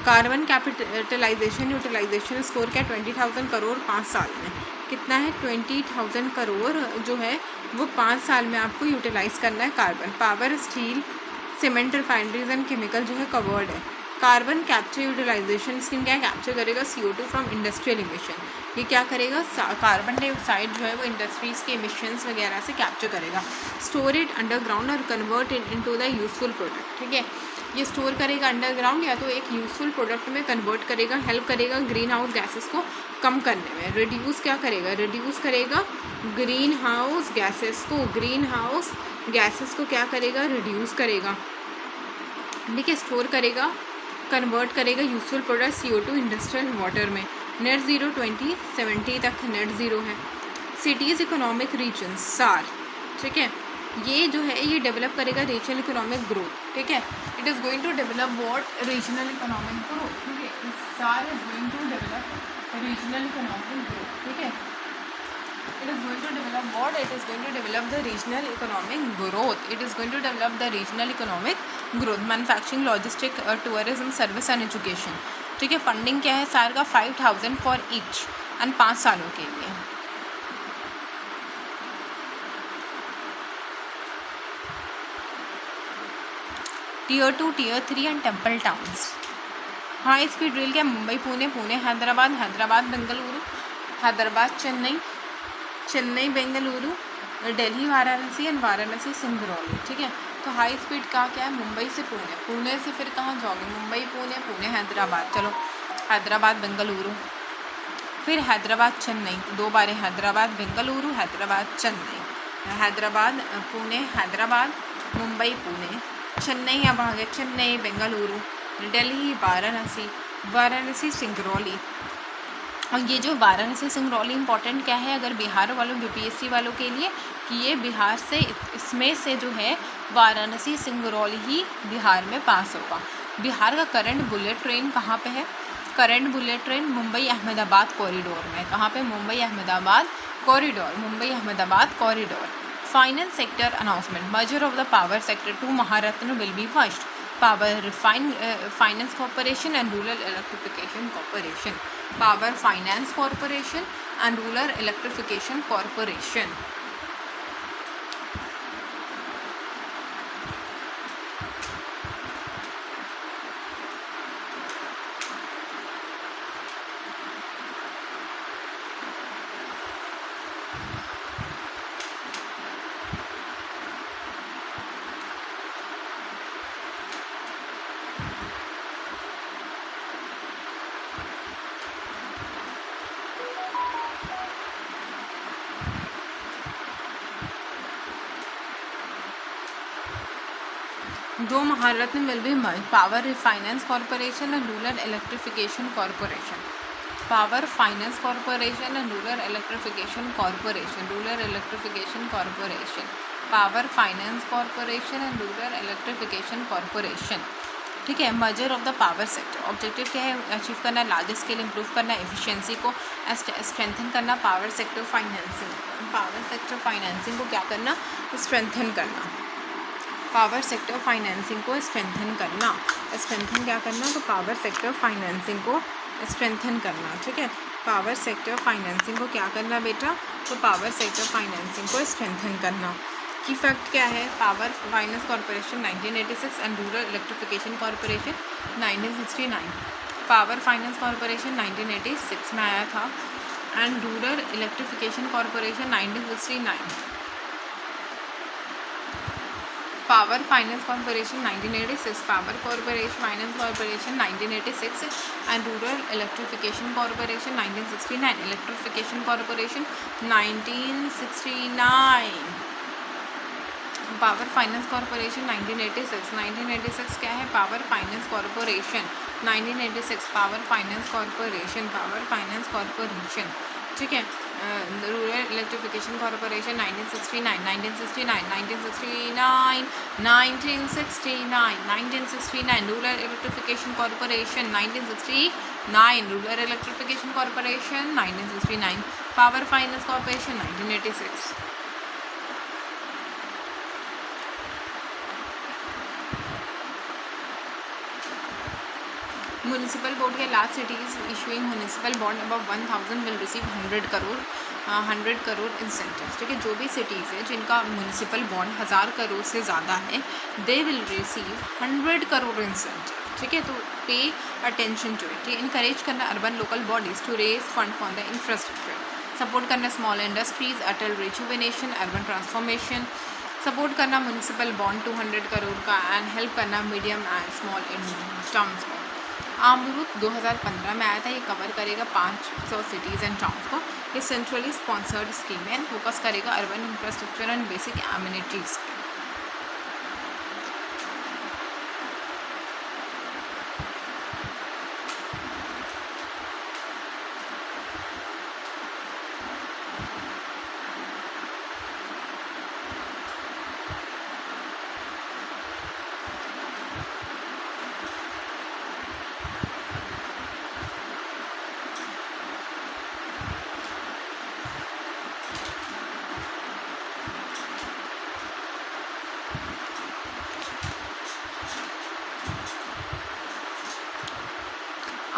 Carbon capitalization utilization score क्या, 20,000 करोड़ 5 साल में। कितना है, 20,000 करोड़ जो है वो 5 साल में आपको यूटिलाइज करना है carbon. Power, steel, cement, refineries and chemical जो है कवर्ड है। कार्बन कैप्चर यूटिलाइजेशन स्कीम क्या कैप्चर करेगा, CO2 फ्रॉम इंडस्ट्रियल इमिशन। ये क्या करेगा, कार्बन डाइऑक्साइड जो है वो इंडस्ट्रीज़ के इमिशंस वगैरह से कैप्चर करेगा। स्टोर इट अंडरग्राउंड और convert it into the useful product. ठीक है, ये स्टोर करेगा अंडरग्राउंड या तो एक यूजफुल प्रोडक्ट में कन्वर्ट करेगा, हेल्प करेगा ग्रीन हाउस गैसेस को कम करने में। रिड्यूस क्या करेगा, रिड्यूस करेगा ग्रीन हाउस गैसेस को, ग्रीन हाउस गैसेस को क्या करेगा, रिड्यूस करेगा। ठीक है, स्टोर करेगा, कन्वर्ट करेगा useful product CO2 industrial water में। नेट ज़ीरो 2070 तक नेट ज़ीरो है। सिटीज़ इकोनॉमिक रीजन SAR, ठीक है, ये जो है ये डेवलप करेगा रीजनल इकोनॉमिक ग्रोथ। ठीक है, it is going to develop what, regional economic growth. ठीक है, SAR is going to develop regional economic growth. ठीक है, it is going to develop what, it is going to develop the regional economic growth, it is going to develop the regional economic growth, manufacturing, logistic, tourism, service and education। ठीक है, funding क्या है सार का, 5,000 for each and 5 सालों के लिए। Tier 2, Tier 3 and temple towns. High speed rail क्या, मुंबई पुणे, पुणे हैदराबाद, हैदराबाद बेंगलुरु, हैदराबाद चेन्नई, चेन्नई बेंगलुरु, दिल्ली वाराणसी एंड वाराणसी सिंगरौली। ठीक है, तो हाई स्पीड का क्या है, मुंबई से पुणे, पुणे से फिर कहाँ जाओगे, मुंबई पुणे, पुणे हैदराबाद, चलो हैदराबाद बेंगलुरु, फिर हैदराबाद चेन्नई, 2 बार हैदराबाद बेंगलुरु, हैदराबाद चेन्नई, हैदराबाद पुणे, हैदराबाद मुंबई पुणे, चेन्नई अब आ गया, चेन्नई बेंगलुरु, दिल्ली वाराणसी, वाराणसी सिंगरौली। और ये जो वाराणसी सिंगरौली इंपॉर्टेंट क्या है अगर बिहार वालों BPSC वालों के लिए, कि ये बिहार से, इसमें से जो है वाराणसी सिंगरौली ही बिहार में पास होगा। बिहार का करंट बुलेट ट्रेन कहाँ पे है, current bullet train Mumbai Ahmedabad corridor में। कहाँ पे, Mumbai Ahmedabad corridor, Mumbai Ahmedabad corridor. Finance sector announcement, merger of the power sector 2 Maharatna will be first, power finance corporation and rural electrification corporation, power finance corporation and rural electrification corporation. दो Maharatna will be merge, power finance corporation and rural electrification corporation, power finance corporation and rural electrification corporation, rural electrification corporation, power finance corporation and rural electrification corporation. ठीक है, merger of the power sector, objective क्या है, achieve करना, large scale improve करना, efficiency को strengthen करना, power sector financing, power sector financing को क्या करना, स्ट्रेंथन करना, पावर सेक्टर फाइनेंसिंग को स्ट्रेंथन करना। स्ट्रेंथन क्या करना, तो पावर सेक्टर फाइनेंसिंग को स्ट्रेंथन करना, ठीक है। पावर सेक्टर फाइनेंसिंग को क्या करना बेटा, तो पावर सेक्टर फाइनेंसिंग को स्ट्रेंथन करना। की फैक्ट क्या है, power finance corporation 1986 and rural electrification corporation 1969। Power finance corporation 1986 में आया था and rural electrification corporation 1969। Power finance corporation 1986, power corporation finance corporation 1986 and rural electrification corporation 1969। Electrification corporation 1969। Power finance corporation 1986 क्या है, power finance corporation 1986, power finance corporation, power finance corporation, ठीक है। Rural electrification corporation 1969, 1969, 1969, 1969, 1969। Rural electrification corporation 1969, rural electrification corporation 1969, power finance corporation 1986। Municipal board के large cities issuing municipal bond above 1000 will receive 100 crore incentive, ठीक है। जो भी cities है जिनका municipal bond 1000 crore से ज़्यादा है, they will receive 100 crore incentive, ठीक है। तो pay attention to it. Encourage करना urban local bodies to raise fund for the infrastructure, support करना small industries, Atal rejuvenation, urban transformation, support करना म्यूनिसिपल बॉन्ड 200 करोड़ का एंड हेल्प करना मीडियम एंड स्मॉल टाउन्स को। अमरूद 2015 में आया था, ये कवर करेगा 500 सिटीज़ एंड टाउन्स को। ये सेंट्रली स्पॉन्सर्ड स्कीम है, फोकस करेगा urban infrastructure and basic amenities.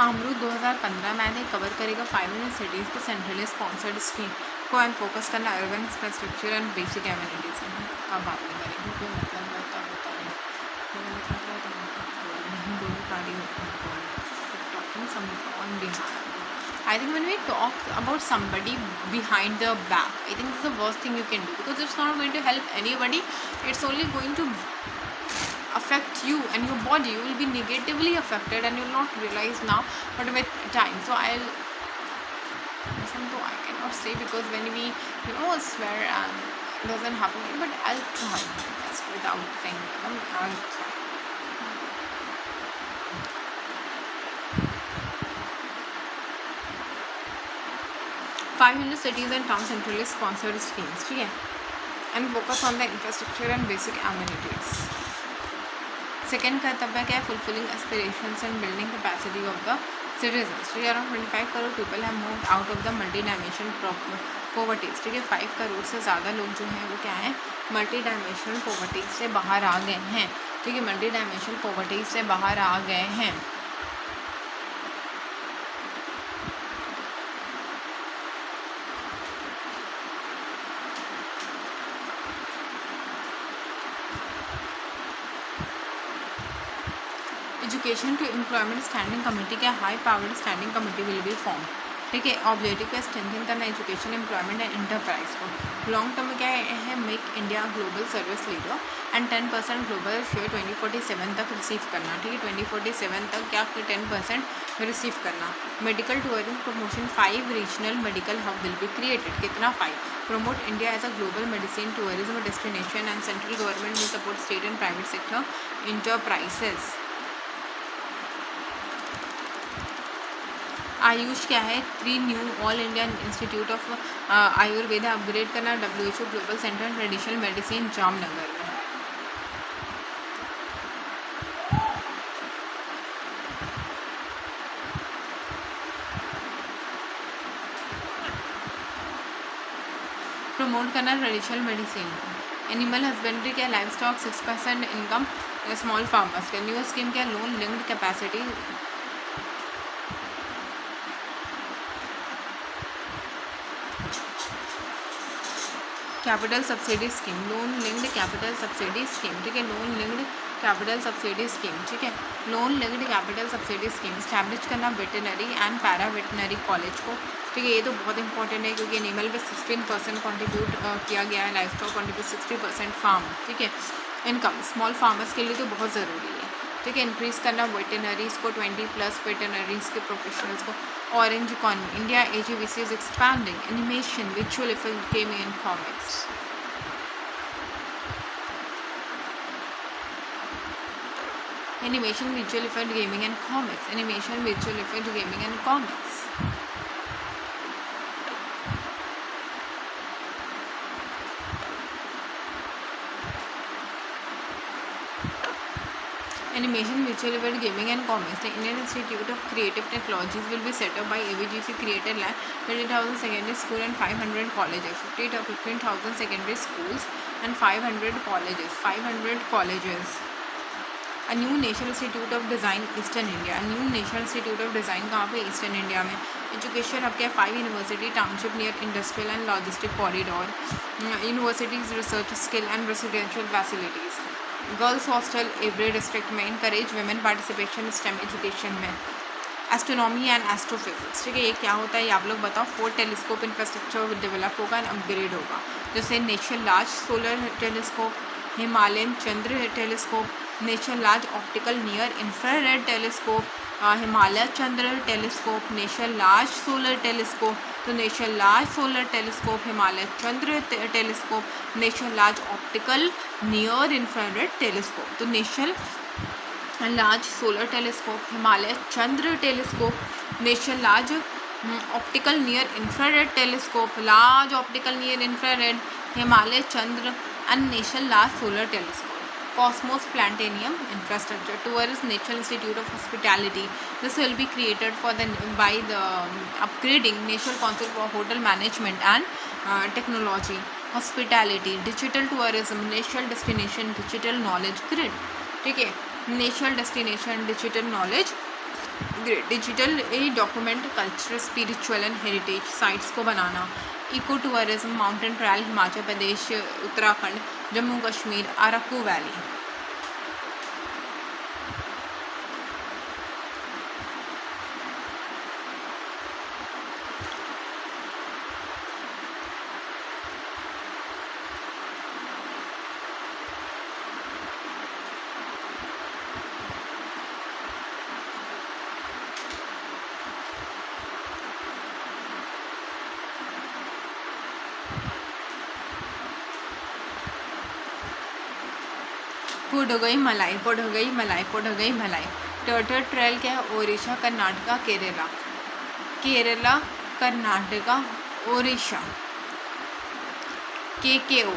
अमरूद 2015 में आया, कवर करेगा 500 सिटीज़ के सेंट्रली स्पॉन्सर्ड स्कीम को एंड फोकस करना urban infrastructure and basic amenities का बात नहीं करेंगे, कोई मतलब होता नहीं। I think when we talk about somebody behind the back, I think this is the worst thing you can do because it's not going to help anybody. It's only going to affect you and your body. You will be negatively affected and you will not realize now, but with time. So I cannot say because when we swear and it doesn't happen, but I'll try my best without saying I'll try. $500 cities and towns centrally sponsored schemes, ठीक है, and focus on the infrastructure and basic amenities. Second कर्तव्य क्या है, fulfilling aspirations and building capacity of the citizens, ठीक है। Around 25 crore people have moved out of the multi dimension poverties, ठीक है। 5 करोड़ से ज़्यादा लोग जो हैं वो क्या हैं, मल्टी डायमेंशनल पॉवर्टीज से बाहर आ गए हैं, ठीक है। मल्टी डायमेंशनल पॉवर्टीज से बाहर आ गए हैं। Education to employment standing committee क्या, high powered standing committee will be form, ठीक है। ऑब्जेक्टिव का स्ट्रेंथन करना एजुकेशन एम्प्लॉयमेंट एंड इंटरप्राइज को। लॉन्ग टर्म में क्या है, make India global service leader and 10% global share 2047 तक रिसीव करना, ठीक है। 2047 तक क्या 10% रिसीव करना। Medical tourism promotion 5 regional medical hub will be created, कितना 5। Promote India as a global medicine tourism destination and central government will support state and private sector enterprises. Ayush क्या है, 3 new all India institute of Ayurveda upgrade करना, WHO global centre and traditional medicine Jamnagar में। Promote करना traditional medicine. Animal husbandry क्या, livestock 6% income small farmers के new scheme क्या, loan linked capacity capital subsidy scheme, loan linked capital subsidy scheme, ठीक है, loan linked capital subsidy scheme, ठीक है, loan linked capital subsidy scheme establish करना veterinary and para veterinary college को, ठीक है, ये तो बहुत इंपॉर्टेंट है क्योंकि एनिमल पे 16% कॉन्ट्रीब्यूट किया गया है, लाइफ स्टॉक कॉन्ट्रीब्यूट 60% फार्म, ठीक है, इनकम स्मॉल फार्मर्स के लिए तो बहुत ज़रूरी है, ठीक है, इंक्रीज़ करना वेटनरीज़ को 20+ वेटनरीज़ के प्रोफेशनल्स को, orange economy India AGVC is expanding animation visual effect gaming and comics, animation visual effect gaming and comics, animation visual effect gaming and comics, animation visual effect gaming and comics. The Indian Institute of Creative Technologies will be set up by ABGC Creator Lab, 20,000 secondary school and 500 colleges, 15,000 secondary schools and 500 colleges. A new National Institute of Design Eastern India, new national institute of design कहाँ पे, eastern India में, education अब क्या 5 university township near industrial and logistic corridor, universities research skill and residential facilities, girls hostel every district में, encourage women participation STEM education में, astronomy and astrophysics, ठीक है, ये क्या होता है ये आप लोग बताओ, 4 टेलीस्कोप इंफ्रास्ट्रक्चर डेवलप होगा एंड अपग्रेड होगा, जैसे national large solar telescope, Himalayan Chandra telescope, national large optical near infrared telescope, Himalaya Chandra telescope, national large solar telescope, तो national large solar telescope, Himalaya Chandra telescope, national large optical near infrared telescope, तो national large solar telescope, Himalaya Chandra telescope, national large optical near infrared telescope, large optical near infrared, Himalaya Chandra and national large solar telescope. Cosmos Planetarium infrastructure towards National Institute of Hospitality. This will be created by the upgrading National Council for Hotel Management and Technology. Hospitality, digital tourism, national destination, digital knowledge grid. ठीक है, national destination, digital knowledge grid, digital document culture, spiritual and heritage sites को बनाना. Eco tourism, mountain trail, Himachal Pradesh, Uttarakhand, Jammu Kashmir, Araku valley. पुड हो गई मलाई, पुड हो गई मलाई, पुड हो गई मलाई. टर्टल ट्रेल क्या है, Odisha, Karnataka, Kerala, Kerala, Karnataka, Odisha. KKO.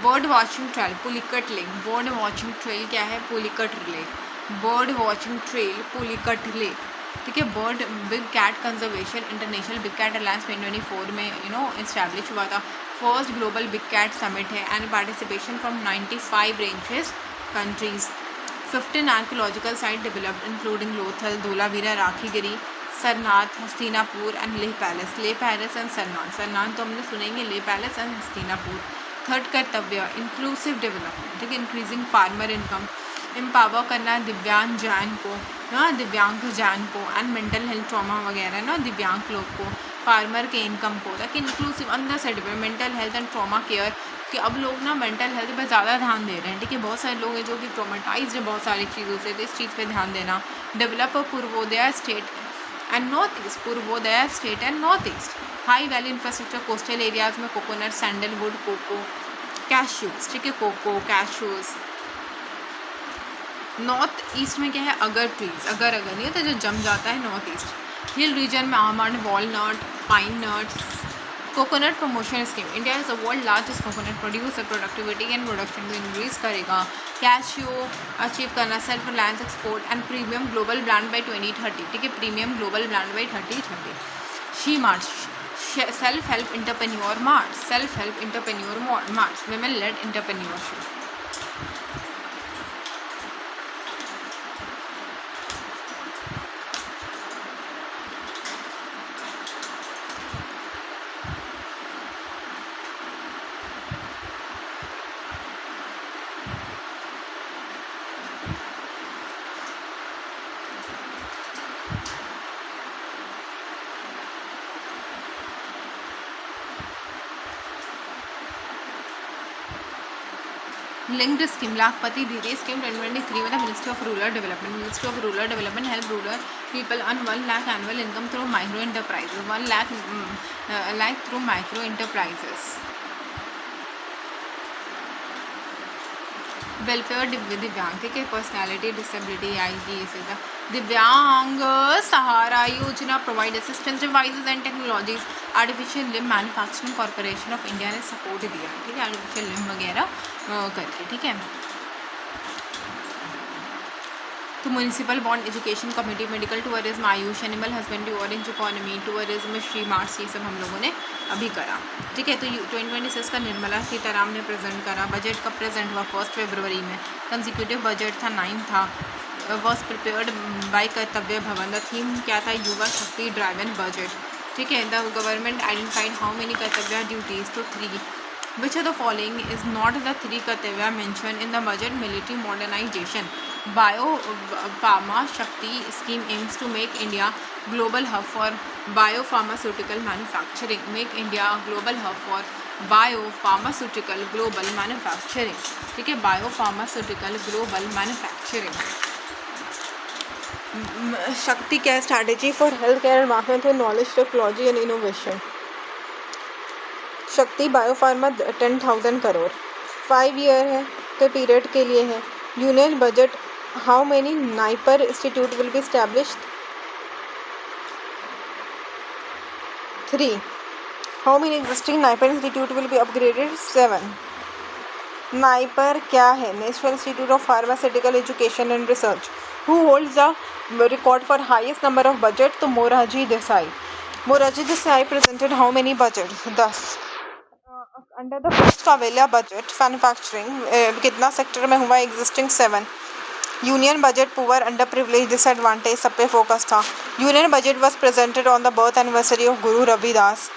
Bird watching trail, Pulicat lake, bird watching trail क्या है, Pulicat lake, bird watching trail, Pulicat lake, ठीक है. Bird big cat conservation international big cat alliance 2024 में इस्टेब्लिश हुआ था. First global big cat summit है and participation from 95 ranges countries. 15 archaeological site developed including Lothal, Dholavira, Rakhigarhi, Sarnath, Hastinapur and Leh palace. Leh palace and Sarnath, Sarnath तो हमने सुनेंगे, Leh palace and Hastinapur. Third कर्तव्य इंक्लूसिव डेवलपमेंट, ठीक है, इंक्रीजिंग फार्मर इनकम, एम्पावर करना दिव्यांग जैन को, दिव्यांग जैन को एंड मेंटल हेल्थ ट्रॉमा वगैरह ना दिव्यांग लोग को, फार्मर के इनकम को, ताकि इंक्लूसिव अंदर से mental health and trauma care, कि अब लोग ना मेंटल हेल्थ पे ज़्यादा ध्यान दे रहे हैं, ठीक है. बहुत सारे लोग हैं जो कि ट्रॉमेटाइज्ड है बहुत सारी चीज़ों से, तो इस चीज़ पे ध्यान देना. Develop Purvodaya state and north east, Purvodaya state and north east. High value infrastructure coastal areas में, कोकोनट, सैंडलवुड, कोको, कैश्यूज़, ठीक है, कोको, कैश्यूज़. नॉर्थ ईस्ट में क्या है, अगर ट्रीज, अगर नहीं होता जो जम जाता है नॉर्थ ईस्ट. हिल रीजन में almond, walnut, pine nuts. Coconut promotion scheme, India is the world largest coconut producer, productivity and production को इंक्रीज करेगा. कैश्यू अचीव करना self reliance export and premium global brand by 2030, ठीक है, premium global brand by 2030. She mart, self help entrepreneur mart, self help entrepreneur mart, women led entrepreneurship. Linked scheme Lakhpati Didi scheme 2023 with the Ministry of Rural Development. Ministry of Rural Development help rural people earn 1 lakh annual income through micro enterprises. 1 lakh through micro enterprises. Welfare दिव्यांग, ठीक है, personality disability आई जी इसे दिव्यांग सहारा योजना provide assistance devices and technologies artificial limb manufacturing corporation of India ने support दिया, ठीक है, आर्टिफिशियल लिम्ब वगैरह करके, ठीक है। तो municipal bond education committee medical tourism Ayush animal husbandry orange economy tourism Shri Mars ये सब हम लोगों ने अभी करा, ठीक है। तो 2026 का निर्मला सीतारामन ने प्रेजेंट करा। बजट कब प्रेजेंट हुआ? 1 फरवरी में। कंसिक्यूटिव बजट था 9 था। वॉज प्रिपेयर्ड बाय कर्तव्य भवन। द थीम क्या था? युवा शक्ति ड्राइवन बजट, ठीक है। The government identified how many कर्तव्य ड्यूटीज? तो 3। Which of the following is not the 3 कर्तव्य mentioned in the budget? Military modernization. Bio Pharma Shakti scheme aims to make India global hub for biopharmaceutical manufacturing. Make India global hub for biopharmaceutical global manufacturing, ठीक है, biopharmaceutical global manufacturing. शक्ति क्या है? Strategy for health care environment through knowledge technology and innovation. शक्ति biopharma 10,000 crore 5 year है के period के लिए है। Union budget how many NIPER institute will be established? 3। How many existing NIPER institute will be upgraded? 7। NIPER क्या है? National institute of pharmaceutical education and research. Who holds the record for highest number of budget? तो Morarji Desai. Morarji Desai presented how many budget? 10। Under the first कावेलिया budget manufacturing कितना sector में हुआ? Existing 7। Union budget poor under privilege disadvantage सब पे focus था। Union budget was presented on the birth anniversary of Guru Ravidas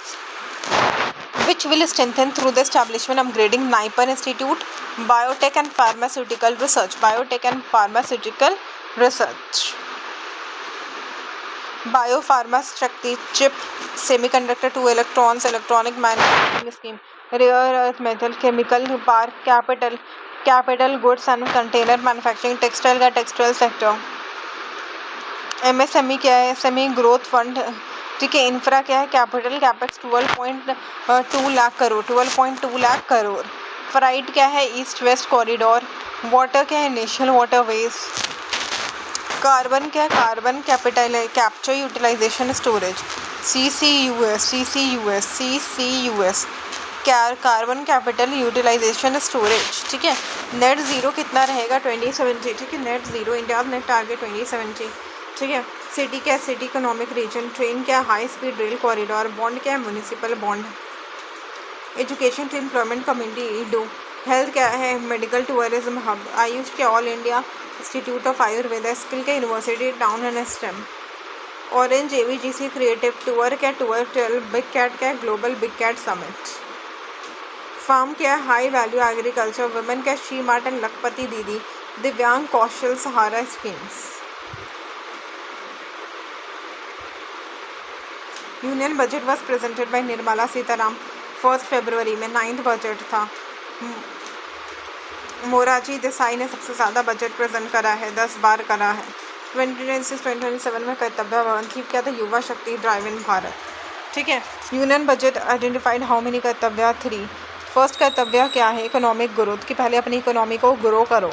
which will strengthen through the establishment upgrading Naipar Institute biotech and pharmaceutical research. Biotech and pharmaceutical research. Biopharma Shakti chip semiconductor to electrons electronic manufacturing scheme rare earth metal chemical park capital goods and container manufacturing textile का textile sector. MSME क्या है? Semi growth fund, ठीक है। Infra क्या है? Capital capex 12.2 lakh crore 12.2 lakh crore. Freight क्या है? East west corridor. Water क्या है? National waterways. कार्बन क्या है? Carbon capture utilisation storage CCUS carbon capital utilisation storage, ठीक है। नेट ज़ीरो कितना रहेगा? 2070, ठीक है। Net zero India net target 2070, ठीक है। सिटी क्या है? City economic reason. ट्रेन क्या है? High speed rail corridor. Bond क्या है? Municipal bond. Education to employment community do. Health क्या है? Medical tourism hub. आयुष क्या? All India institute of Ayurveda. Skill क्या? University town and STEM. ऑरेंज AVGC क्रिएटिव टूर क्या? टूर 12। बिग कैट क्या है? Global big cat summit. Farm क्या है? High value agriculture. वुमेन क्या? She mart and Lakhpati Didi. Divyang Kaushal Sahara schemes. Union budget was presented by Nirmala Sitaram 1 फरवरी में। 9th budget था। मोरारजी देसाई ने सबसे ज़्यादा बजट प्रेजेंट करा है, 10 बार करा है। 2026-2027 में कर्तव्य भवन थी क्या था? युवा शक्ति ड्राइविंग भारत, ठीक है। Union budget identified how many कर्तव्य? 3। फर्स्ट कर्तव्य क्या है? इकोनॉमिक ग्रोथ, कि पहले अपनी इकोनॉमी को ग्रो करो।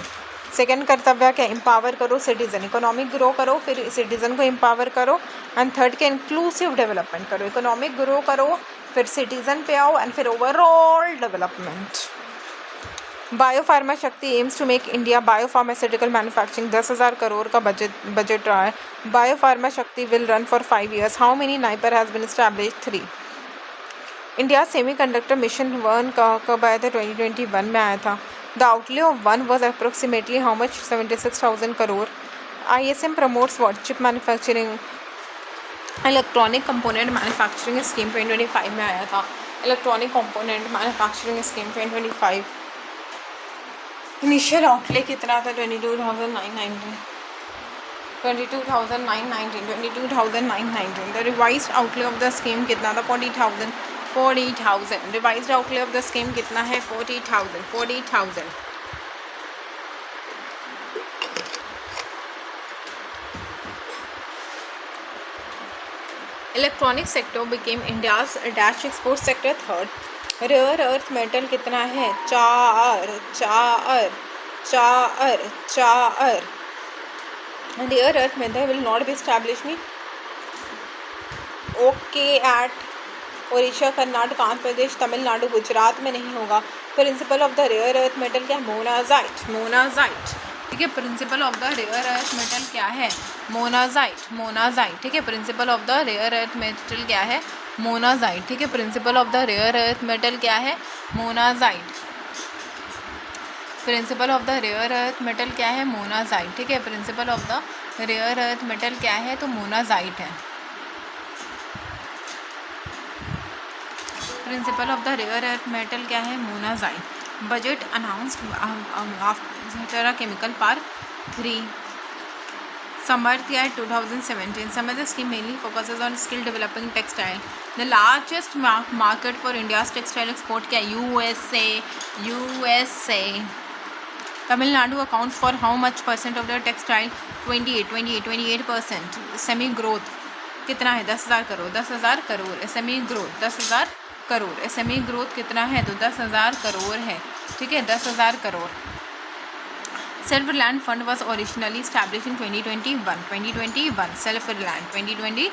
सेकंड कर्तव्य क्या? एम्पावर करो सिटीजन, इकोनॉमिक ग्रो करो फिर सिटीजन को एम्पावर करो। एंड थर्ड क्या? इंक्लूसिव डेवलपमेंट करो, इकोनॉमिक ग्रो करो फिर सिटीजन पे आओ एंड फिर overall development. Biopharma Shakti aims to make India biopharmaceutical manufacturing 10,000 crore का बजट रहा है। Biopharma Shakti will run for 5 years। How many NIPER has been established? 3। India semiconductor mission 1 कब आया था? 2021 में आया था। The outlay of 1 was approximately how much? 76,000 crore. ISM promotes what? Chip manufacturing. Electronic component manufacturing scheme 2025 में आया था। Electronic component manufacturing scheme 2025। Initial outlay कितना था? 22,919। The revised outlay of the scheme कितना था? 40,000। Revised outlay of the scheme कितना है? 40,000। Electronic sector became India's dash export sector third. Rare earth metal कितना है? 4 4 4 4. Rare earth metal will not be establish me okay at Odisha, Karnataka, Andhra Pradesh, Tamil Nadu, Gujarat में नहीं होगा. Principal of the rare earth metal क्या? Monazite. Monazite. ठीक है. Principal of the rare earth metal क्या है? मोनाजाइट. मोनाजाइट. ठीक है. Principal of the rare earth metal क्या है? मोनाजाइट. ठीक है. Principal of the rare earth metal क्या है? Monazite. Principal of the rare earth metal क्या है? मोनाजाइट. ठीक है. Principal of the rare earth metal क्या है? तो मोनाजाइट है. Principal of the rare earth metal क्या है? Monazite. Budget announced after chemical park 3. Samarthya 2017. Samarthya scheme mainly focuses on skill developing textile. The largest market for India's textile export क्या? USA. USA. Tamil Nadu accounts for how much percent of the textile? 28%. SME growth कितना है? 10,000 crore. 10,000 crore. SME growth 10,000 crore. SME growth कितना है? तो 10,000 करोड़ है. ठीक है. 10,000 crore. Self Reliant Fund was originally established in 2021. 2021. Self Reliant 2021.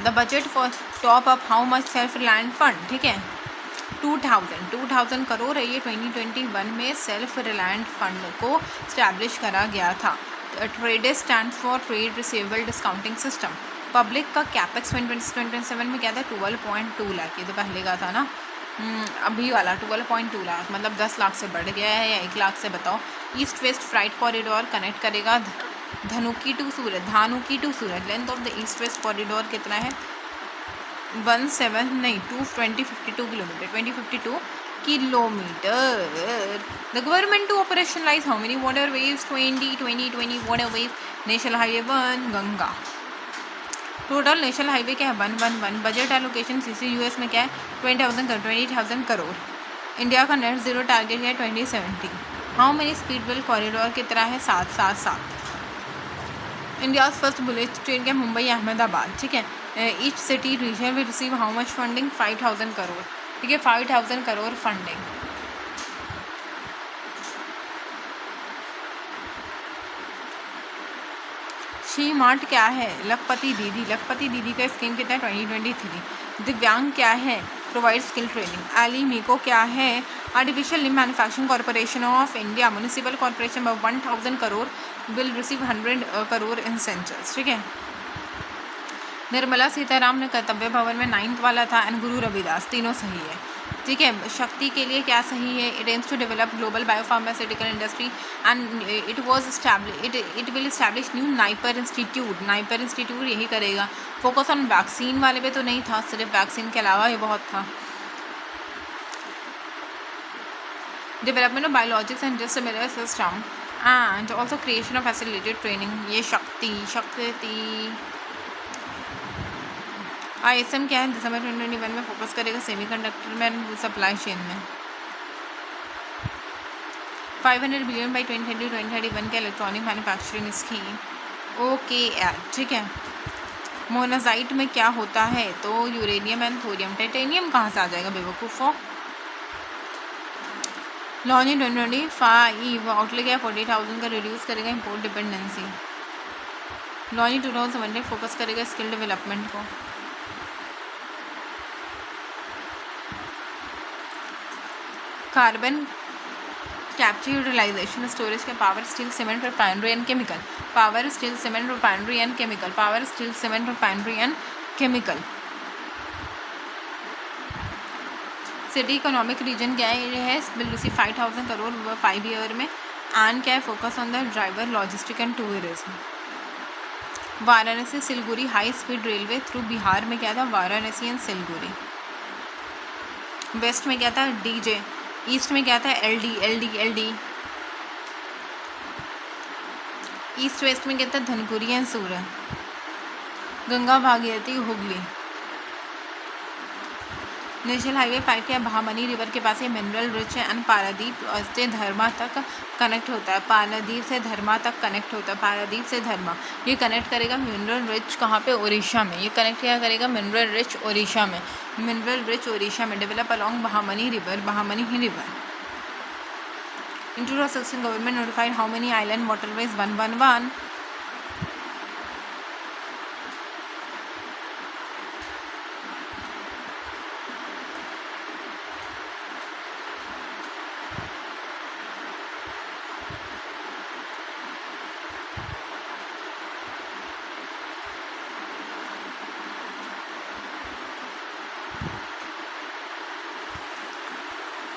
The budget for top up how much Self Reliant Fund? ठीक है. 2,000 करोड़ है. ये 2021 में सेल्फ रिलायंट फंड को स्टैब्लिश करा गया था. Trade stand for trade receivable discounting system. Public का कैपेक्स 2027 में क्या था? 12.2 लाख. ये तो पहले का था ना. अभी वाला 12.2 लाख मतलब 10 लाख से बढ़ गया है या 1 लाख से? बताओ. East west freight corridor connect करेगा Dhanuki to Surat. Dhanuki to Surat. Length of the east west corridor कितना है? 252 kilometre. 2052 kilometre. The government to operationalise how many water waves? 20 water wave. National highway 1 Ganga. Total national highway क्या है? 111. बजट एलोकेशन CCUS में क्या है? 20,000 crore. India का net zero target है 2070. How many speed rail corridor कितना है? 7. इंडिया फर्स्ट बुलेट ट्रेन क्या? मुंबई अहमदाबाद. ठीक है. Each city region will receive how much funding? 5,000 crore. ठीक है. 5,000 करोड़ फंडिंग. शी मार्ट क्या है? लखपति दीदी. लखपति दीदी का स्कीम कितना है? 2023. दिव्यांग क्या है? Provide skill training. एली मीको क्या है? Artificial limb manufacturing corporation of India. Municipal corporation में 1,000 crore will receive 100 crore incentives. ठीक है. निर्मला सीताराम ने कर्तव्य भवन में 9th वाला था. एंड गुरु रविदास. तीनों सही है. ठीक है. शक्ति के लिए क्या सही है? It aims to develop global biopharmaceutical industry and it will establish new NIPER institute. NIPER institute यही करेगा. फोकस ऑन वैक्सीन वाले पे तो नहीं था, सिर्फ वैक्सीन के अलावा ये बहुत था. Development of biologics and similar system and also creation of facilitated training. ये शक्ति. ISM क्या है? दिसंबर 2021 में फोकस करेगा सेमीकंडक्टर में सप्लाई चेन में. 500 बिलियन बाई 2030-2031 के इलेक्ट्रॉनिक मैन्युफैक्चरिंग स्कीम. ओके यार. ठीक है. मोनाजाइट में क्या होता है? तो यूरेनियम एंड थोरियम. टाइटेनियम कहाँ से आ जाएगा बेवकूफ़ों? Launch in 2025. आउटले क्या? 40,000 का रिड्यूस करेगा import dependency. Launch in 2017 focus करेगा स्किल डेवलपमेंट को. कार्बन कैप्चर यूटिलाइजेशन स्टोरेज के power steel cement refinery and chemical. Power steel cement refinery and chemical. Power steel cement refinery and chemical. City economic region क्या है? Will receive 5,000 crore 5 year में. एंड क्या है? Focus on the driver logistic and tourism. Varanasi Siliguri high speed railway through Bihar में क्या था? Varanasi and Siliguri. Waste में क्या था? DJ. ईस्ट में क्या था? LD. ईस्ट वेस्ट में क्या था? Dhanpuri and Surat. Ganga Bhagirathi Hooghly. National highway 5 क्या भामनी रिवर के पास ये मिनरल रिच है एंड पारादीप से धर्मा तक कनेक्ट होता है। पारादीप से धर्मा तक कनेक्ट होता है। पारादीप से धर्मा ये कनेक्ट करेगा मिनरल रिच कहाँ पे, उड़ीसा में। ये कनेक्ट क्या करेगा, मिनरल रिच उड़ीसा में। मिनरल रिच उड़ीसा में develop along Bhamni river, Bhamni river. In 2016, government notified how many island waterways 111.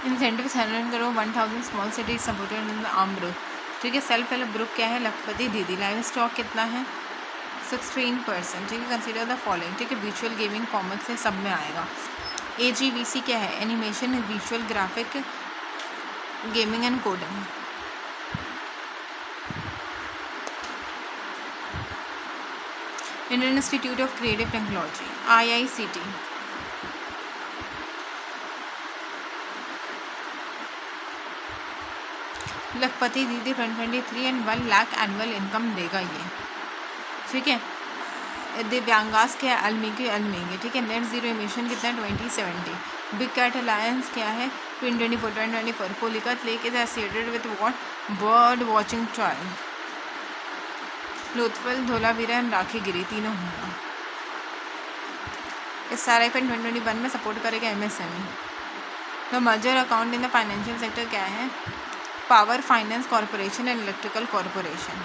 Incentive 100 crore 1000 small cities supported in the arm group. ठीक है, सेल्फ हेल्प ग्रुप क्या है, लखपति दीदी। लाइव स्टॉक कितना है, 16%। ठीक है, कंसीडर द फॉलोइंग। ठीक है, विजुअल गेमिंग कॉमिक्स है, सब में आएगा। AGVC क्या है, animation visual graphic gaming and coding. Indian institute of creative technology, IICT। लखपति दीदी 2023 एंड 1 लाख एनुअल इनकम देगा ये। ठीक है, दिव्यांगास क्या है, अल्मीगी। ठीक है, नेट जीरो इमिशन कितना है, 2070। बिग कैट अलायंस क्या है, 2024। Pulicat lake is associated with what, bird watching trail. लुत्फुल, धोलावीरा एंड राखीगिरी तीनों होंगे। इस SRI 2021 में सपोर्ट करेगा MSME। The merger account in the financial sector क्या है, power finance corporation and electrical corporation.